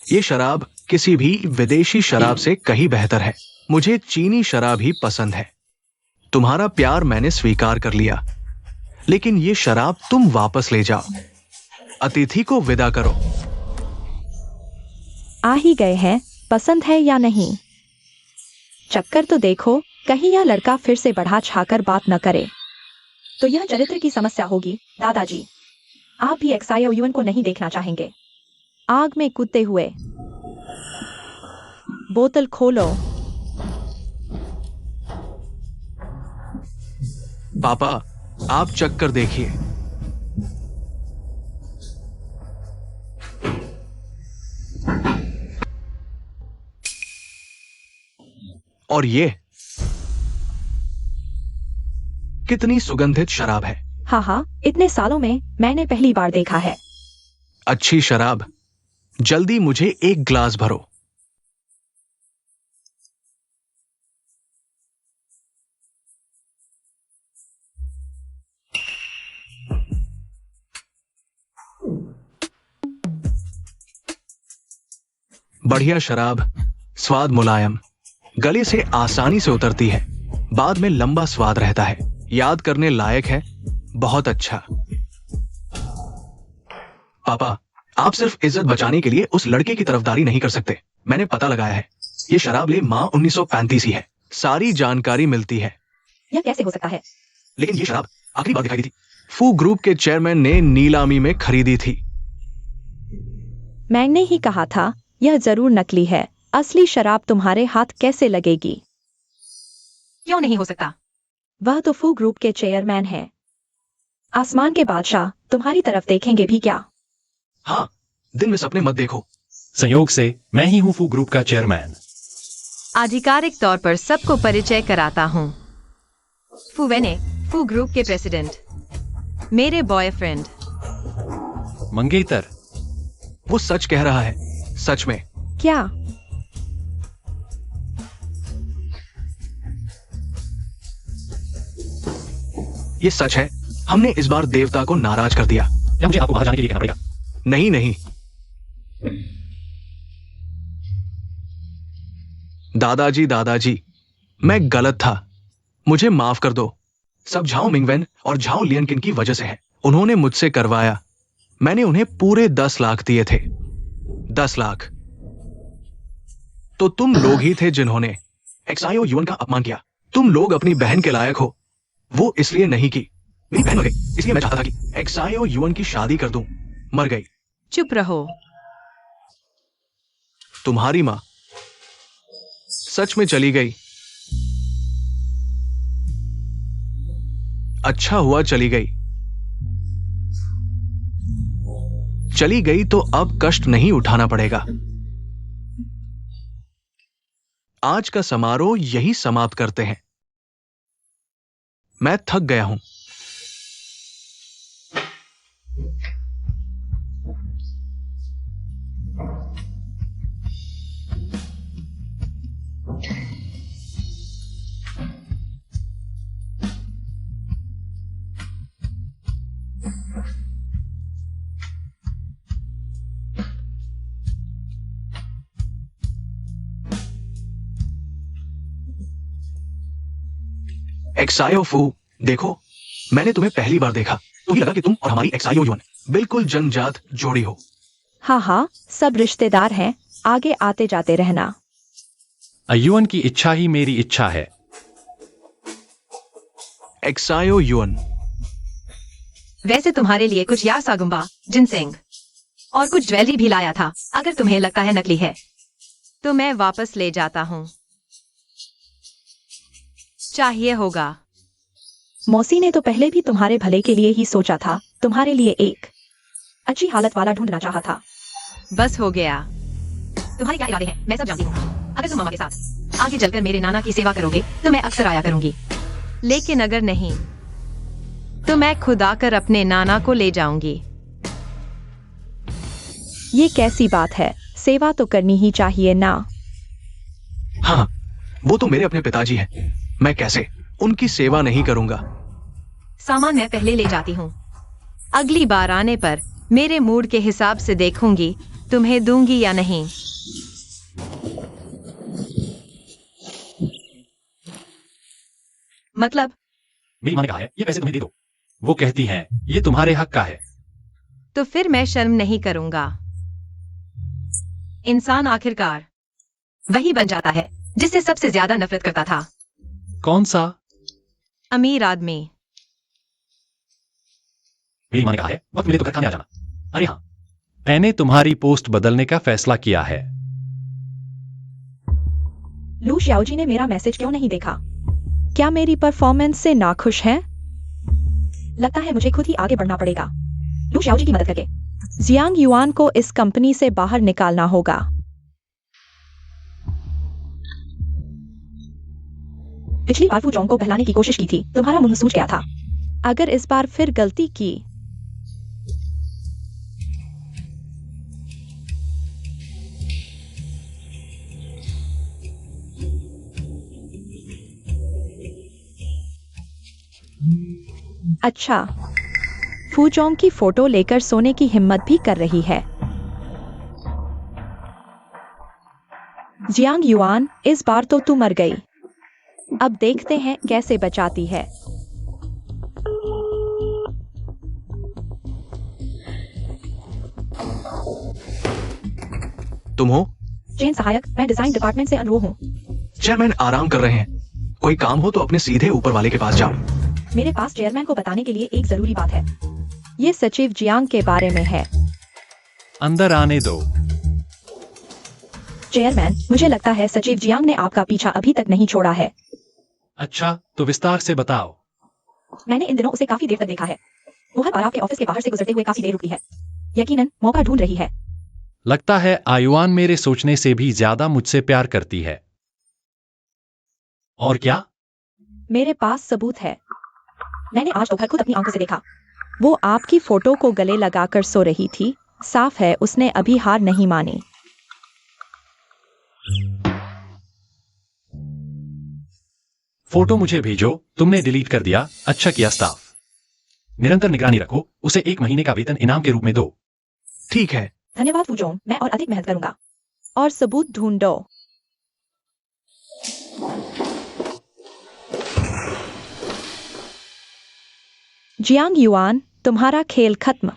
ये शराब किसी भी विदेशी शराब से कहीं बेहतर है। मुझे चीनी शराब ही पसंद है। तुम्हारा प्यार मैंने स्वीकार कर लिया, लेकिन ये शराब तुम वापस ले जाओ। अतिथि को विदा करो। आ ही गए हैं, पसंद है या नहीं? चक्कर तो देखो, कहीं यह लड़का फिर से बढ़ा छाकर बात न करे तो यह चरित्र की समस्या होगी। दादाजी, आप भी एक्सायोन को नहीं देखना चाहेंगे आग में कूदते हुए। बोतल खोलो। पापा, आप चक्कर देखिए। और ये कितनी सुगंधित शराब है। हाँ हाँ, इतने सालों में मैंने पहली बार देखा है। अच्छी शराब। जल्दी मुझे एक ग्लास भरो। बढ़िया शराब, स्वाद मुलायम, गले से आसानी से उतरती है, बाद में लंबा स्वाद रहता है, याद करने लायक है। बहुत अच्छा। पापा, आप सिर्फ इज्जत बचाने के लिए उस लड़के की तरफदारी नहीं कर सकते। मैंने पता लगाया है, ये शराब ले मां 1935 ही है। सारी जानकारी मिलती है। यह कैसे हो सकता है? लेकिन ये शराब आखिरी बार दिखाई दी थी। फू ग्रुप के चेयरमैन ने नीलामी में खरीदी थी। मैंने ही कहा था यह जरूर नकली है। असली शराब तुम्हारे हाथ कैसे लगेगी? क्यों नहीं हो सकता? वह तो फू ग्रुप के चेयरमैन है। आसमान के बादशाह तुम्हारी तरफ देखेंगे भी क्या? हाँ, दिन में सपने मत देखो। संयोग से मैं ही हूं फू ग्रुप का चेयरमैन। आधिकारिक तौर पर सबको परिचय कराता हूँ। फू वेने, फू ग्रुप के प्रेसिडेंट, मेरे बॉयफ्रेंड। मंगेतर, वो सच कह रहा है। सच में। क्या? ये सच है। हमने इस बार देवता को नाराज कर दिया। या मुझे आपको बाहर जाने के लिए कहना पड़ेगा? नहीं नहीं, दादाजी दादाजी, मैं गलत था। मुझे माफ कर दो। सब झाओ मिंगवेन और झाओ लियनकिन की वजह से है। उन्होंने मुझसे करवाया। मैंने उन्हें पूरे 10 लाख दिए थे। 10 लाख। तो तुम लोग ही थे जिन्होंने एक्सायोन का अपमान किया। तुम लोग अपनी बहन के लायक हो। वो इसलिए नहीं की। मेरी बहन मर गई, इसलिए मैं चाहता था कि एक्सायोन की शादी कर दूं। मर गई। चुप रहो। तुम्हारी मां सच में चली गई। अच्छा हुआ चली गई। चली गई तो अब कष्ट नहीं उठाना पड़ेगा। आज का समारोह यही समाप्त करते हैं। मैं थक गया हूं। एक्सायो फू, देखो, मैंने तुम्हें पहली बार देखा तो ही लगा कि तुम और हमारी एक्सायोन बिल्कुल जन्मजात जोड़ी हो। हाँ हाँ, सब रिश्तेदार हैं। आगे आते जाते रहना। अयुअन की इच्छा ही मेरी इच्छा है। एक्सायोन, वैसे तुम्हारे लिए कुछ यार सागुम्बा, जिनसेंग और कुछ ज्वेलरी भी लाया था। अगर तुम्हें लगता है नकली है तो मैं वापस ले जाता हूँ। चाहिए होगा। मौसी ने तो पहले भी तुम्हारे भले के लिए ही सोचा था। तुम्हारे लिए एक अच्छी हालत वाला ढूंढना चाहा था। बस हो गया। तुम्हारे क्या इरादे हैं मैं सब जानती हूँ। अगर तुम मामा के साथ आगे चलकर मेरे नाना की सेवा करोगे तो मैं अक्सर आया करूंगी। लेकिन अगर नहीं तो मैं खुद आकर अपने नाना को ले जाऊंगी। ये कैसी बात है? सेवा तो करनी ही चाहिए ना। हाँ, वो तो मेरे अपने पिताजी हैं। मैं कैसे उनकी सेवा नहीं करूंगा? सामान मैं पहले ले जाती हूँ। अगली बार आने पर मेरे मूड के हिसाब से देखूंगी तुम्हें दूंगी या नहीं। मतलब मेरी माँ ने कहा है ये पैसे तुम्हें दे दो। वो कहती हैं ये तुम्हारे हक का है। तो फिर मैं शर्म नहीं करूंगा। इंसान आखिरकार वही बन जाता है जिससे सबसे ज्यादा नफरत करता था। कौन सा? अमीर आदमी। मेरी माँ ने कहा है वक्त मिले तो घर खाने आ जाना। अरे हाँ, मैंने तुम्हारी पोस्ट बदलने का फैसला किया है। लू शियाओजी ने मेरा मैसेज क्यों नहीं देखा? क्या मेरी परफॉर्मेंस से नाखुश हैं? लगता है मुझे खुद ही आगे बढ़ना पड़ेगा, लू शियाओजी की मदद करके। जियांग युआन को इस कंपनी से बाहर निकालना होगा। पिछली बार फू जोंग को बहलाने की कोशिश की थी, तुम्हारा मुंह सूज गया था। अगर इस बार फिर गलती की अच्छा, फू जोंग की फोटो लेकर सोने की हिम्मत भी कर रही है। जियांग युआन, इस बार तो तू मर गई। अब देखते हैं कैसे बचाती है। तुम हो? चेन सहायक, मैं डिजाइन डिपार्टमेंट से अनरू हूँ। चेयरमैन आराम कर रहे हैं। कोई काम हो तो अपने सीधे ऊपर वाले के पास जाओ। मेरे पास चेयरमैन को बताने के लिए एक जरूरी बात है। ये सचिव जियांग के बारे में है। अंदर आने दो। चेयरमैन, मुझे लगता है सचिव जियांग ने आपका पीछा अभी तक नहीं छोड़ा है। अच्छा, तो विस्तार से बताओ। मैंने इन दिनों उसे काफी देर तक देखा है। वो हर बार आपके ऑफिस के बाहर से गुजरते हुए काफी देर रुकी है। यकीनन मौका ढूंढ रही है। लगता है आयुआन मेरे सोचने से भी ज्यादा मुझसे प्यार करती है। और क्या? मेरे पास सबूत है। मैंने आज दोपहर खुद अपनी आंखों से देखा। वो आपकी फोटो को गले लगाकर सो रही थी। साफ है उसने अभी हार नहीं मानी। फोटो मुझे भेजो। तुमने डिलीट कर दिया। अच्छा किया स्टाफ। निरंतर निगरानी रखो। उसे 1 महीने का वेतन इनाम के रूप में दो। ठीक है। धन्यवाद फू जोंग, मैं और अधिक मेहनत करूंगा। और सबूत ढूंढो। जियांग युआन, तुम्हारा खेल खत्म।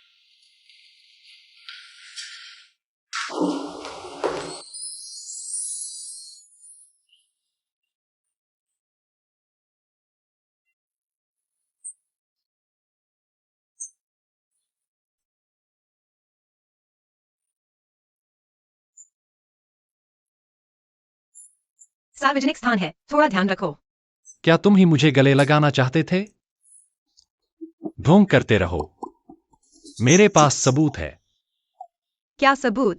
सार्वजनिक स्थान है, थोड़ा ध्यान रखो। क्या तुम ही मुझे गले लगाना चाहते थे? ढोंग करते रहो। मेरे पास सबूत है। क्या सबूत?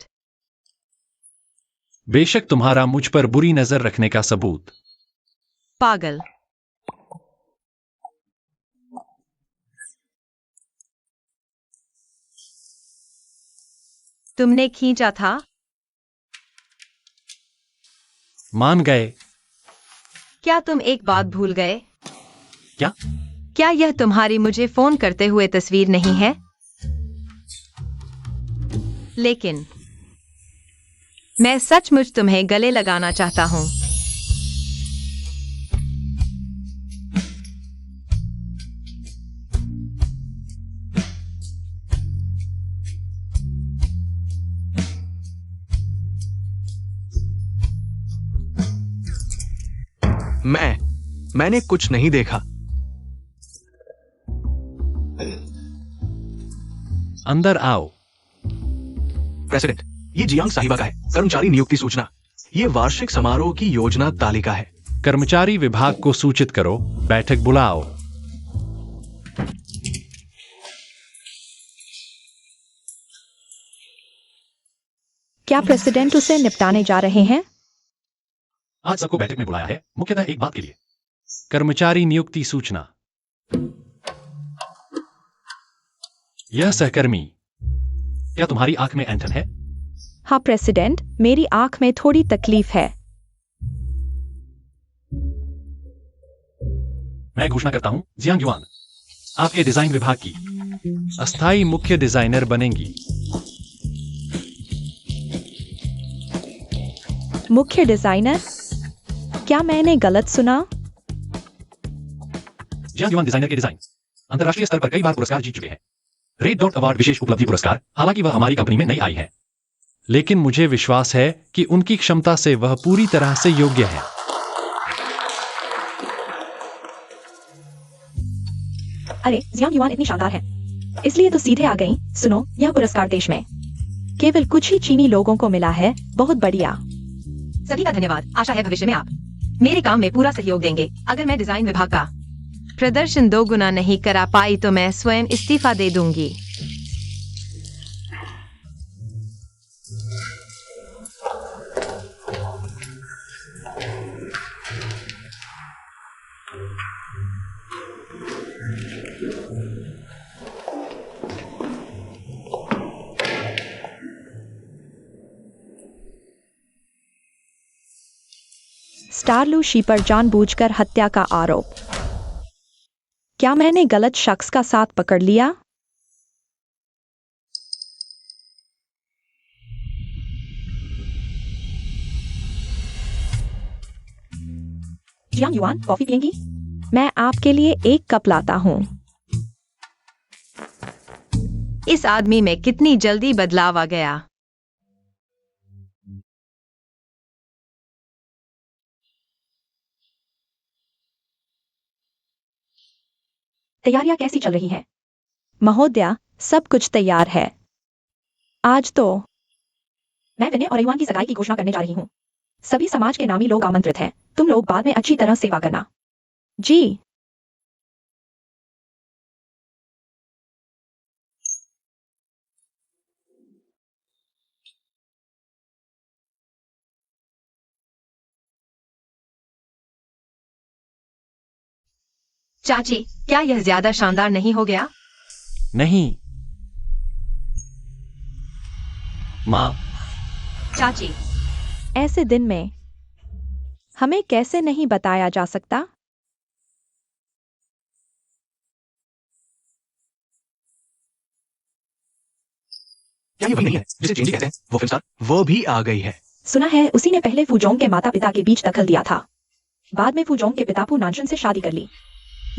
बेशक तुम्हारा मुझ पर बुरी नजर रखने का सबूत। पागल। तुमने खींचा था? मान गए। क्या तुम एक बात भूल गए? क्या? क्या यह तुम्हारी मुझे फोन करते हुए तस्वीर नहीं है? लेकिन मैं सचमुच तुम्हें गले लगाना चाहता हूं। मैंने कुछ नहीं देखा। अंदर आओ। प्रेसिडेंट, ये जियांग साहिबा का है। कर्मचारी नियुक्ति सूचना। ये वार्षिक समारोह की योजना तालिका है। कर्मचारी विभाग को सूचित करो। बैठक बुलाओ। क्या प्रेसिडेंट उसे निपटाने जा रहे हैं? आज सबको बैठक में बुलाया है, मुख्यतः एक बात के लिए। कर्मचारी नियुक्ति सूचना। यह सहकर्मी, क्या तुम्हारी आंख में एंटन है? हाँ प्रेसिडेंट, मेरी आंख में थोड़ी तकलीफ है। मैं घोषणा करता हूं, जियांग युआन आपके डिजाइन विभाग की अस्थायी मुख्य डिजाइनर बनेंगी। मुख्य डिजाइनर? क्या मैंने गलत सुना? जियांग युआन डिजाइनर के डिजाइन अंतर्राष्ट्रीय स्तर पर कई बार पुरस्कार जीत चुके हैं। रेड डॉट अवार्ड विशेष उपलब्धि पुरस्कार। हालांकि वह हमारी कंपनी में नई आई है, लेकिन मुझे विश्वास है कि उनकी क्षमता से वह पूरी तरह से योग्य है। अरे जियांग युआन इतनी शानदार है, इसलिए तो सीधे आ गई। सुनो, यह पुरस्कार देश में केवल कुछ ही चीनी लोगों को मिला है। बहुत बढ़िया। सभी का धन्यवाद। आशा है भविष्य में आप मेरे काम में पूरा सहयोग देंगे। अगर मैं डिजाइन विभाग का प्रदर्शन 2 गुना नहीं करा पाई तो मैं स्वयं इस्तीफा दे दूंगी। स्टारलू शी पर जानबूझकर हत्या का आरोप। क्या मैंने गलत शख्स का साथ पकड़ लिया? जियांग युआन, कॉफी पियेंगी? मैं आपके लिए 1 कप लाता हूं। इस आदमी में कितनी जल्दी बदलाव आ गया। तैयारियां कैसी चल रही हैं? महोदया, सब कुछ तैयार है। आज तो मैं विनय और युआन की सगाई की घोषणा करने जा रही हूँ। सभी समाज के नामी लोग आमंत्रित हैं। तुम लोग बाद में अच्छी तरह सेवा करना। जी। चाची, क्या यह ज्यादा शानदार नहीं हो गया? नहीं माँ। चाची, ऐसे दिन में हमें कैसे नहीं बताया जा सकता? क्या ये वही नहीं है जिसे चेंजी कहते हैं? वो फिल्म स्टार, वो भी आ गई है। सुना है उसी ने पहले फूजोंग के माता पिता के बीच दखल दिया था। बाद में फूजोंग के पिता पू नानचन से शादी कर ली।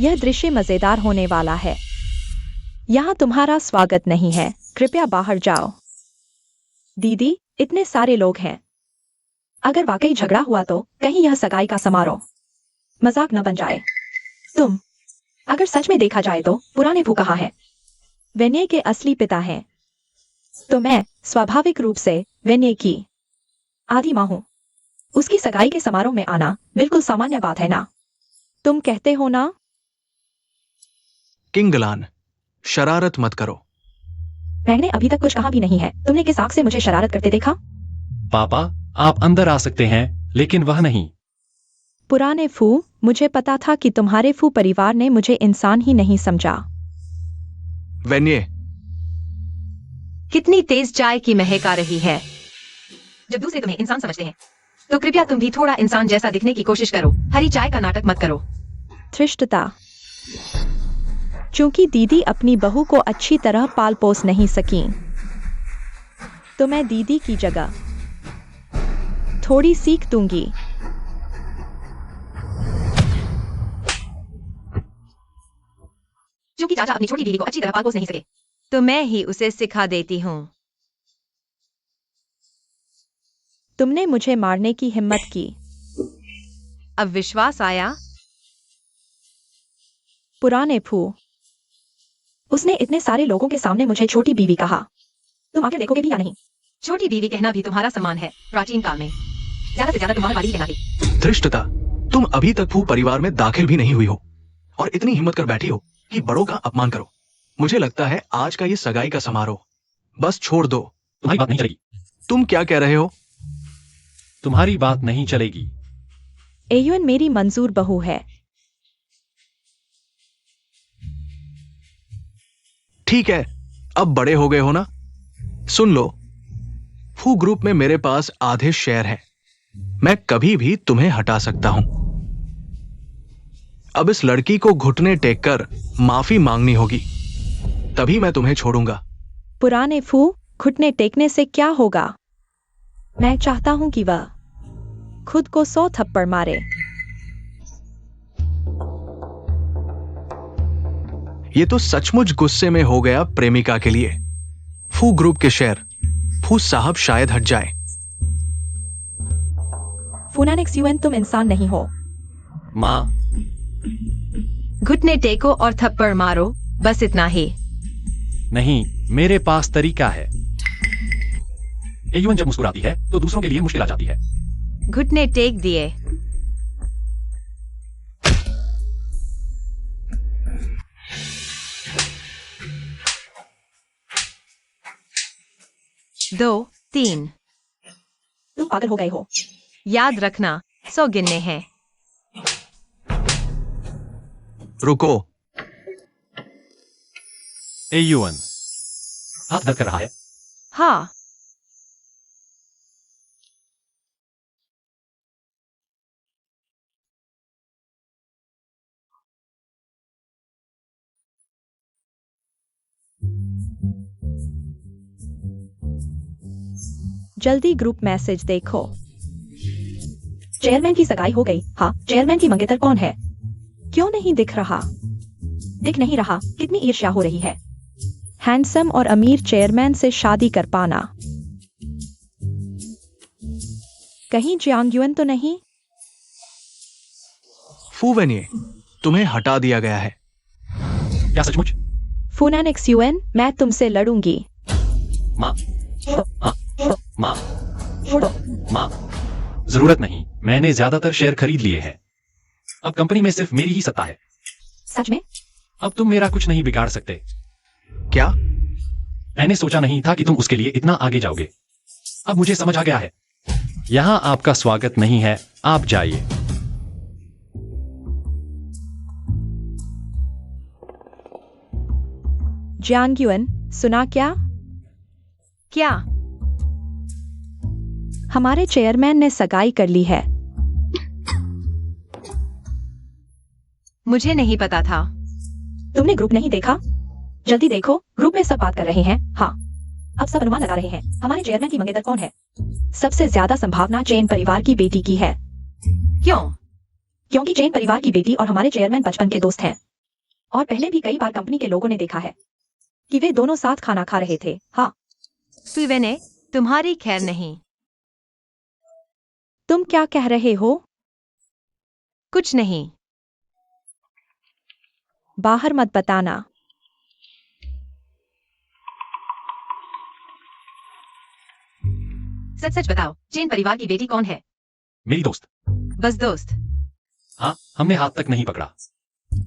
यह दृश्य मजेदार होने वाला है। यहाँ तुम्हारा स्वागत नहीं है। कृपया बाहर जाओ। दीदी, इतने सारे लोग हैं। अगर वाकई झगड़ा हुआ तो कहीं यह सगाई का समारोह मजाक न बन जाए। अगर सच में देखा जाए तो पुराने फू कहाँ है? वेन्ये के असली पिता हैं। तो मैं स्वाभाविक रूप से वेन्ये की आधी माँ हूँ। उसकी सगाई के समारोह में आना बिल्कुल सामान्य बात है ना? तुम कहते हो ना? किंगलान, शरारत मत करो। मैंने अभी तक कुछ कहा भी नहीं है। तुमने किस आंख से मुझे शरारत करते देखा? पापा, आप अंदर आ सकते हैं, लेकिन वह नहीं। पुराने फू, मुझे पता था कि तुम्हारे फू परिवार ने मुझे इंसान ही नहीं समझा। वेन्ये, कितनी तेज चाय की महक आ रही है। जब दूसरे तुम्हें इंसान समझते हैं तो कृपया तुम भी थोड़ा इंसान जैसा दिखने की कोशिश करो। हरी चाय का नाटक मत करो। धृष्टता। चूंकि दीदी अपनी बहू को अच्छी तरह पाल पोस नहीं सकी, तो मैं दीदी की जगह थोड़ी सीख दूंगी। क्योंकि चाचा अपनी छोटी बीवी को अच्छी तरह पाल पोस नहीं सके, तो मैं ही उसे सिखा देती हूँ। तुमने मुझे मारने की हिम्मत की। अब विश्वास आया? पुराने फू, उसने इतने सारे लोगों के सामने मुझे छोटी बीवी कहा। तुम आगे देखोगे भी या नहीं? छोटी बीवी कहना भी तुम्हारा सम्मान है। प्राचीन काल में ज्यादा से ज्यादा तुम्हारा वाली कहना थी। धृष्टता, तुम अभी तक फू परिवार में दाखिल भी नहीं हुई हो और इतनी हिम्मत कर बैठी हो कि बड़ों का अपमान करो। मुझे लगता है आज का ये सगाई का समारोह बस छोड़ दो। तुम्हारी बात नहीं चलेगी। तुम क्या कह रहे हो? तुम्हारी बात नहीं चलेगी। एयुन मेरी मंजूर बहू है। ठीक है, अब बड़े हो गए हो ना? सुन लो, फू ग्रुप में मेरे पास आधे शेयर हैं। मैं कभी भी तुम्हें हटा सकता हूं। अब इस लड़की को घुटने टेक कर माफी मांगनी होगी, तभी मैं तुम्हें छोड़ूंगा। पुराने फू, घुटने टेकने से क्या होगा? मैं चाहता हूं कि वह खुद को 100 थप्पड़ मारे। ये तो सचमुच गुस्से में हो गया प्रेमिका के लिए। फू ग्रुप के शेयर फू साहब शायद हट जाए। फूनानिक्स यूएन, तुम इंसान नहीं हो। माँ, घुटने टेको और थप्पड़ मारो, बस इतना ही। नहीं, मेरे पास तरीका है। एयुन जब मुस्कुराती है तो दूसरों के लिए मुश्किल आ जाती है। घुटने टेक दिए। दो, 3। तुम पागल हो गए हो। याद रखना, 100 गिनने हैं। रुको, एयुन, हाथ दर्द कर रहा है। हाँ, जल्दी ग्रुप मैसेज देखो। चेयरमैन की सगाई हो गई। हाँ, चेयरमैन की मंगेतर कौन है? क्यों नहीं दिख रहा? दिख नहीं रहा? कितनी ईर्ष्या हो रही है। हैंडसम और अमीर चेयरमैन से शादी कर पाना। कहीं जियांगयुन तो नहीं? फू वेनिए, तुम्हें हटा दिया गया है। क्या सचमुच? फूनानिक्स यूएन, मैं तुमसे लड़ूंगी। माँ, माँ, माँ, जरूरत नहीं। मैंने ज्यादातर शेयर खरीद लिए हैं। अब कंपनी में सिर्फ मेरी ही सत्ता है। सच में? अब तुम मेरा कुछ नहीं बिगाड़ सकते। क्या? मैंने सोचा नहीं था कि तुम उसके लिए इतना आगे जाओगे। अब मुझे समझ आ गया है। यहां आपका स्वागत नहीं है, आप जाइए। जियांगयुन, सुना क्या? क्या? हमारे चेयरमैन ने सगाई कर ली है। मुझे नहीं पता था। तुमने ग्रुप नहीं देखा? जल्दी देखो, ग्रुप में सब बात कर रहे हैं। हाँ, अब सब अनुमान लगा रहे हैं। हमारे चेयरमैन की मंगेतर कौन है? सबसे ज्यादा संभावना चेन परिवार की बेटी की है। क्यों? क्योंकि चेन परिवार की बेटी और हमारे चेयरमैन बचपन के दोस्त हैं। और पहले भी कई बार कंपनी के लोगों ने देखा है कि वे दोनों साथ खाना खा रहे थे। हाँ, सुवेने, तुम्हारी खैर नहीं। तुम क्या कह रहे हो? कुछ नहीं। बाहर मत बताना। सच सच बताओ, चेन परिवार की बेटी कौन है? मेरी दोस्त। बस दोस्त? हाँ, हमने हाथ तक नहीं पकड़ा।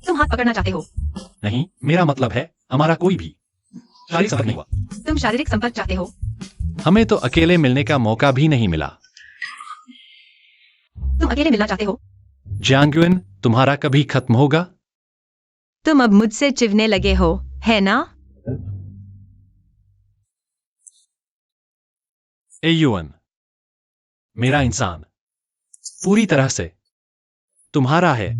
तुम हाथ पकड़ना चाहते हो? नहीं, मेरा मतलब है हमारा कोई भी शारीरिक संपर्क नहीं हुआ। तुम शारीरिक संपर्क चाहते हो? हमें तो अकेले मिलने का मौका भी नहीं मिला। तुम अकेले मिलना चाहते हो? जियांगयुन, तुम्हारा कभी खत्म होगा? तुम अब मुझसे चिढ़ने लगे हो, है ना? एयुन, मेरा इंसान पूरी तरह से तुम्हारा है।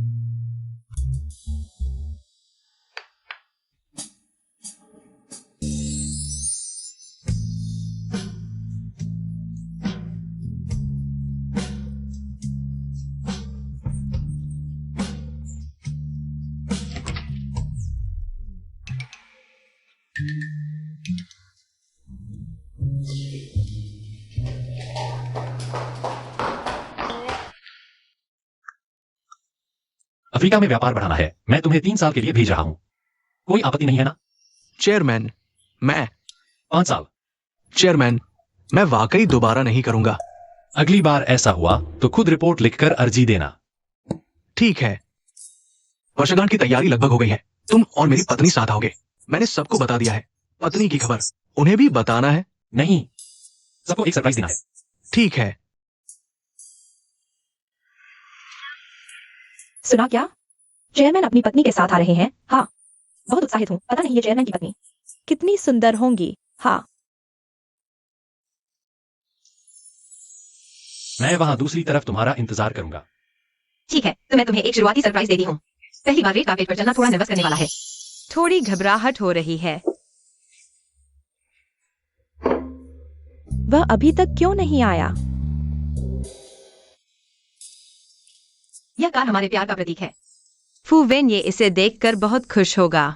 अफ्रीका में व्यापार बढ़ाना है। मैं तुम्हें 3 साल के लिए भेज रहा हूं। कोई आपत्ति नहीं है ना? चेयरमैन, मैं 5 साल। चेयरमैन, मैं वाकई दोबारा नहीं करूंगा। अगली बार ऐसा हुआ तो खुद रिपोर्ट लिखकर अर्जी देना। ठीक है, वर्षगांठ की तैयारी लगभग हो गई है। तुम और मेरी पत्नी साथ आओगे। मैंने सबको बता दिया है। पत्नी की खबर उन्हें भी बताना है। नहीं, सबको एक सरप्राइज देना है। ठीक है। सुना क्या? चेयरमैन अपनी पत्नी के साथ आ रहे हैं। हाँ, बहुत उत्साहित हूँ। पता नहीं ये चेयरमैन की पत्नी कितनी सुंदर होंगी। हाँ, मैं वहां दूसरी तरफ तुम्हारा इंतजार करूंगा। ठीक है, तो मैं तुम्हें एक शुरुआती सरप्राइज देती हूँ। पहली बार रेड कार्पेट पर चलना थोड़ा नर्वस करने वाला है। थोड़ी घबराहट हो रही है। वह अभी तक क्यों नहीं आया? यह कार हमारे प्यार का प्रतीक है। फू वेन ये इसे देखकर बहुत खुश होगा।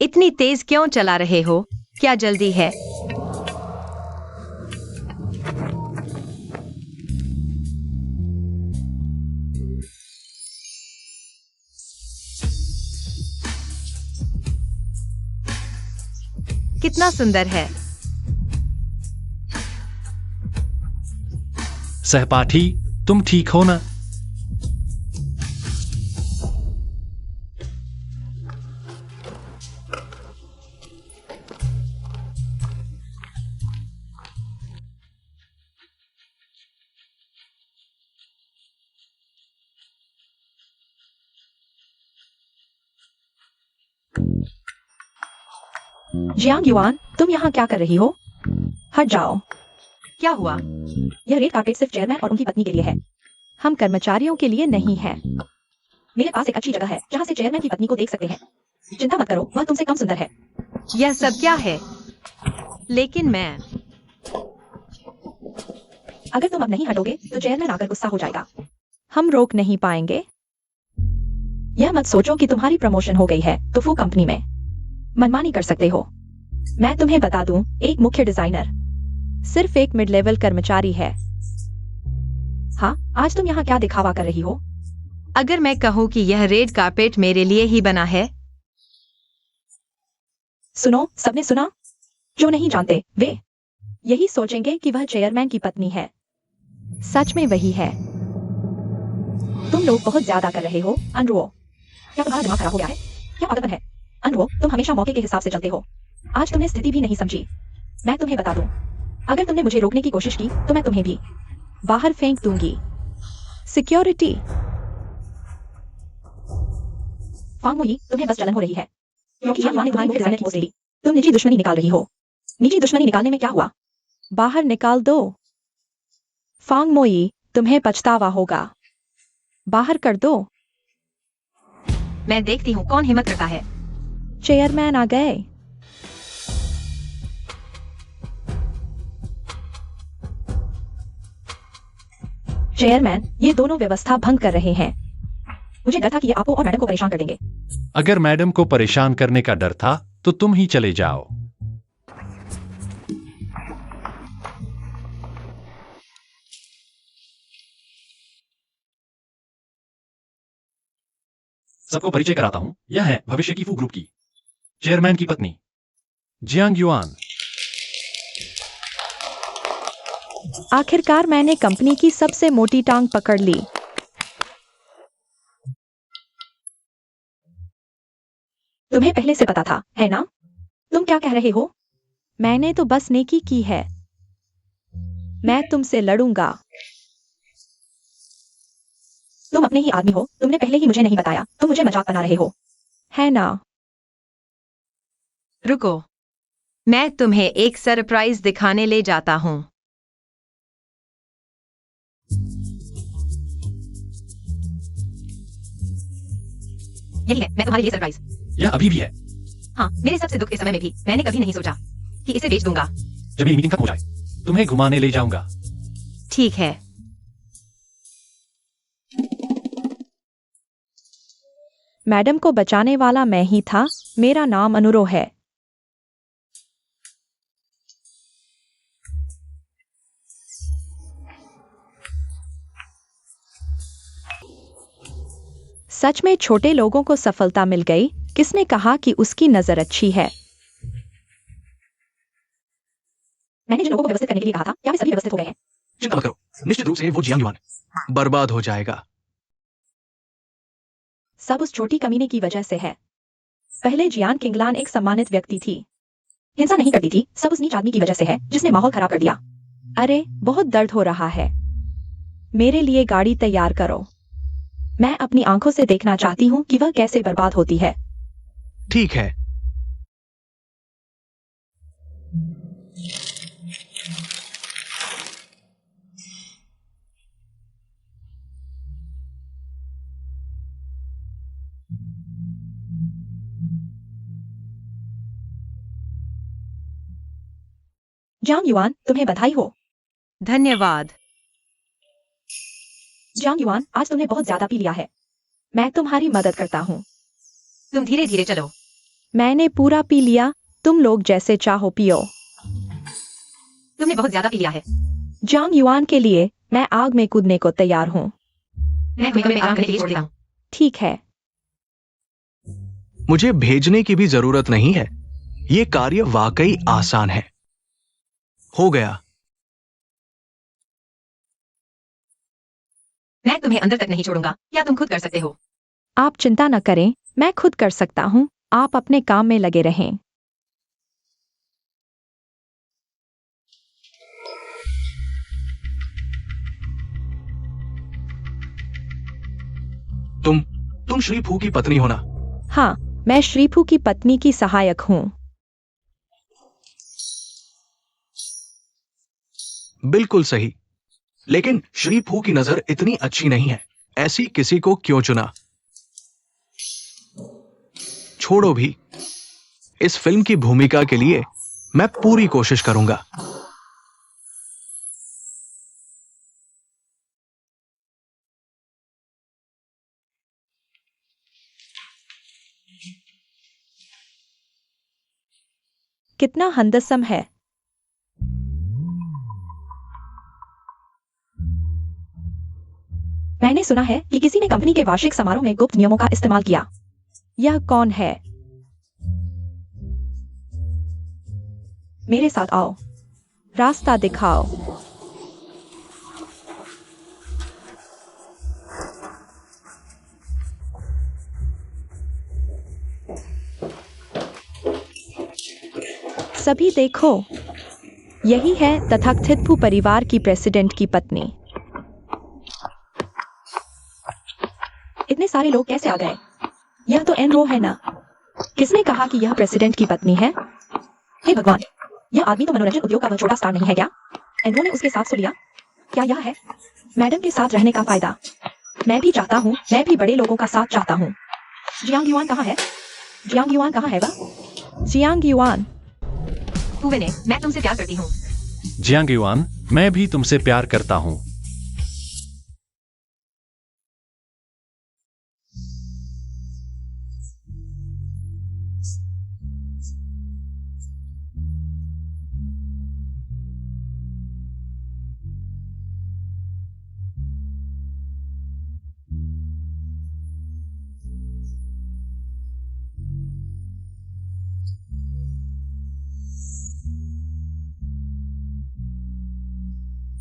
इतनी तेज क्यों चला रहे हो? क्या जल्दी है? कितना सुंदर है। सहपाठी, तुम ठीक हो ना? जियांग युआन, तुम यहाँ क्या कर रही हो? हट जाओ। क्या हुआ? यह रेड कार्पेट सिर्फ चेयरमैन और उनकी पत्नी के लिए है। हम कर्मचारियों के लिए नहीं है। मेरे पास एक अच्छी जगह है जहाँ से चेयरमैन की पत्नी को देख सकते हैं। चिंता मत करो, वह तुमसे कम सुंदर है। यह सब क्या है? लेकिन मैं अगर तुम अब नहीं हटोगे तो चेयरमैन आकर गुस्सा हो जाएगा। हम रोक नहीं पाएंगे। यह मत सोचो कि तुम्हारी प्रमोशन हो गई है तो फू कंपनी में मनमानी कर सकते हो। मैं तुम्हें बता दूं, एक मुख्य डिजाइनर सिर्फ एक मिड लेवल कर्मचारी है। हाँ, आज तुम यहाँ क्या दिखावा कर रही हो? अगर मैं कहूँ कि यह रेड कार्पेट मेरे लिए ही बना है? सुनो, सबने सुना? जो नहीं जानते वे यही सोचेंगे कि वह चेयरमैन की पत्नी है। सच में वही है। तुम लोग बहुत ज्यादा कर रहे हो। अनरुओ, क्या तुम्हारा दिमाग खराब हो गया है? क्या पागलपन है? अनरुओ, तुम हमेशा मौके के हिसाब से चलते हो। आज तुमने स्थिति भी नहीं समझी। मैं तुम्हें बता दूं, अगर तुमने मुझे रोकने की कोशिश की तो मैं तुम्हें भी बाहर फेंक दूंगी। सिक्योरिटी। फांगमुई, तुम्हें बस जलन हो रही है क्योंकि यहाँ ने तुम्हारी मुख्य डिजाइनर की पोस्ट ली। तुम निजी दुश्मनी निकाल रही हो। निजी दुश्मनी निकालने में क्या हुआ? बाहर निकाल दो। फांगमुई, तुम्हें पछतावा होगा। बाहर कर दो। मैं देखती हूँ कौन हिम्मत करता है। चेयरमैन आ गए। चेयरमैन, ये दोनों व्यवस्था भंग कर रहे हैं। मुझे डर था कि ये आपको और मैडम को परेशान कर देंगे। अगर मैडम को परेशान करने का डर था तो तुम ही चले जाओ। सबको परिचय कराता हूं, यह है भविष्य की फू ग्रुप की चेयरमैन की पत्नी जियांग युआन। आखिरकार मैंने कंपनी की सबसे मोटी टांग पकड़ ली। तुम्हें पहले से पता था, है ना? तुम क्या कह रहे हो? मैंने तो बस नेकी की है। मैं तुमसे लड़ूंगा। तुम अपने ही आदमी हो। तुमने पहले ही मुझे नहीं बताया। तुम मुझे मजाक बना रहे हो, है ना? रुको, मैं तुम्हें एक सरप्राइज दिखाने ले जाता हूँ। यही है, मैं तुम्हारे लिए सरप्राइज। यह अभी भी है। हाँ, मेरे सबसे दुख के समय में भी मैंने कभी नहीं सोचा कि इसे बेच दूंगा। जब मेरी मीटिंग खत्म हो जाए तुम्हें घुमाने ले जाऊंगा। ठीक है। मैडम को बचाने वाला मैं ही था। मेरा नाम अनुरो है। सच में छोटे लोगों को सफलता मिल गई। किसने कहा कि उसकी नजर अच्छी है? मैंने जिन लोगों को व्यवस्थित करने के लिए कहा था, क्या वे सभी व्यवस्थित हो गए हैं? चिंता मत करो, निश्चित रूप से वो जियांग युआन बर्बाद हो जाएगा। सब उस छोटी कमीने की वजह से है। पहले जियान किंगलान एक सम्मानित व्यक्ति थी। हिंसा नहीं करती थी। सब उस नीच आदमी की वजह से है जिसने माहौल खराब कर दिया। अरे, बहुत दर्द हो रहा है। मेरे लिए गाड़ी तैयार करो। मैं अपनी आंखों से देखना चाहती हूँ कि वह कैसे बर्बाद होती है। ठीक है। जांग युआन, तुम्हें बधाई हो। धन्यवाद। जांग युआन, आज तुमने बहुत ज्यादा पी लिया है। मैं तुम्हारी मदद करता हूँ। तुम धीरे धीरे चलो। मैंने पूरा पी लिया। तुम लोग जैसे चाहो पियो। तुमने बहुत ज्यादा पी लिया है। जांग युआन के लिए मैं आग में कूदने को तैयार हूँ। मैं तुम्हें कमरे में आराम करने के लिए छोड़ देता हूँ। ठीक है। मुझे भेजने की भी जरूरत नहीं है। ये कार्य वाकई आसान है। हो गया। मैं तुम्हें अंदर तक नहीं छोड़ूंगा। क्या तुम खुद कर सकते हो? आप चिंता न करें, मैं खुद कर सकता हूँ। आप अपने काम में लगे रहें। तुम श्री फू की पत्नी हो ना? हाँ, मैं श्रीफू की पत्नी की सहायक हूँ। बिल्कुल सही। लेकिन श्री फू की नजर इतनी अच्छी नहीं है। ऐसी किसी को क्यों चुना? छोड़ो भी। इस फिल्म की भूमिका के लिए मैं पूरी कोशिश करूंगा। कितना हंदसम है। मैंने सुना है कि किसी ने कंपनी के वार्षिक समारोह में गुप्त नियमों का इस्तेमाल किया। यह कौन है? मेरे साथ आओ। रास्ता दिखाओ। सभी देखो, यही है तथाकथित परिवार की प्रेसिडेंट की पत्नी। इतने सारे लोग कैसे आ गए? यह तो एनरो है ना? किसने कहा कि यह प्रेसिडेंट की पत्नी है? हे भगवान, यह आदमी तो मनोरंजन उद्योग का वह छोटा स्टार नहीं है क्या? एनरो ने उसके साथ सो लिया। क्या यह है मैडम के साथ रहने का फायदा? मैं भी चाहता हूँ, मैं भी बड़े लोगों का साथ चाहता हूँ। जियांग युआन कहाँ है? जियांग युआन कहाँ है वह? Jiang yuan. हुवेने, मैं तुमसे प्यार करती हूँ। जियांग युआन, मैं भी तुमसे प्यार करता हूँ।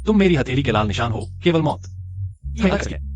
तुम मेरी हथेली के लाल निशान हो, केवल मौत। तुम्हें लग सके।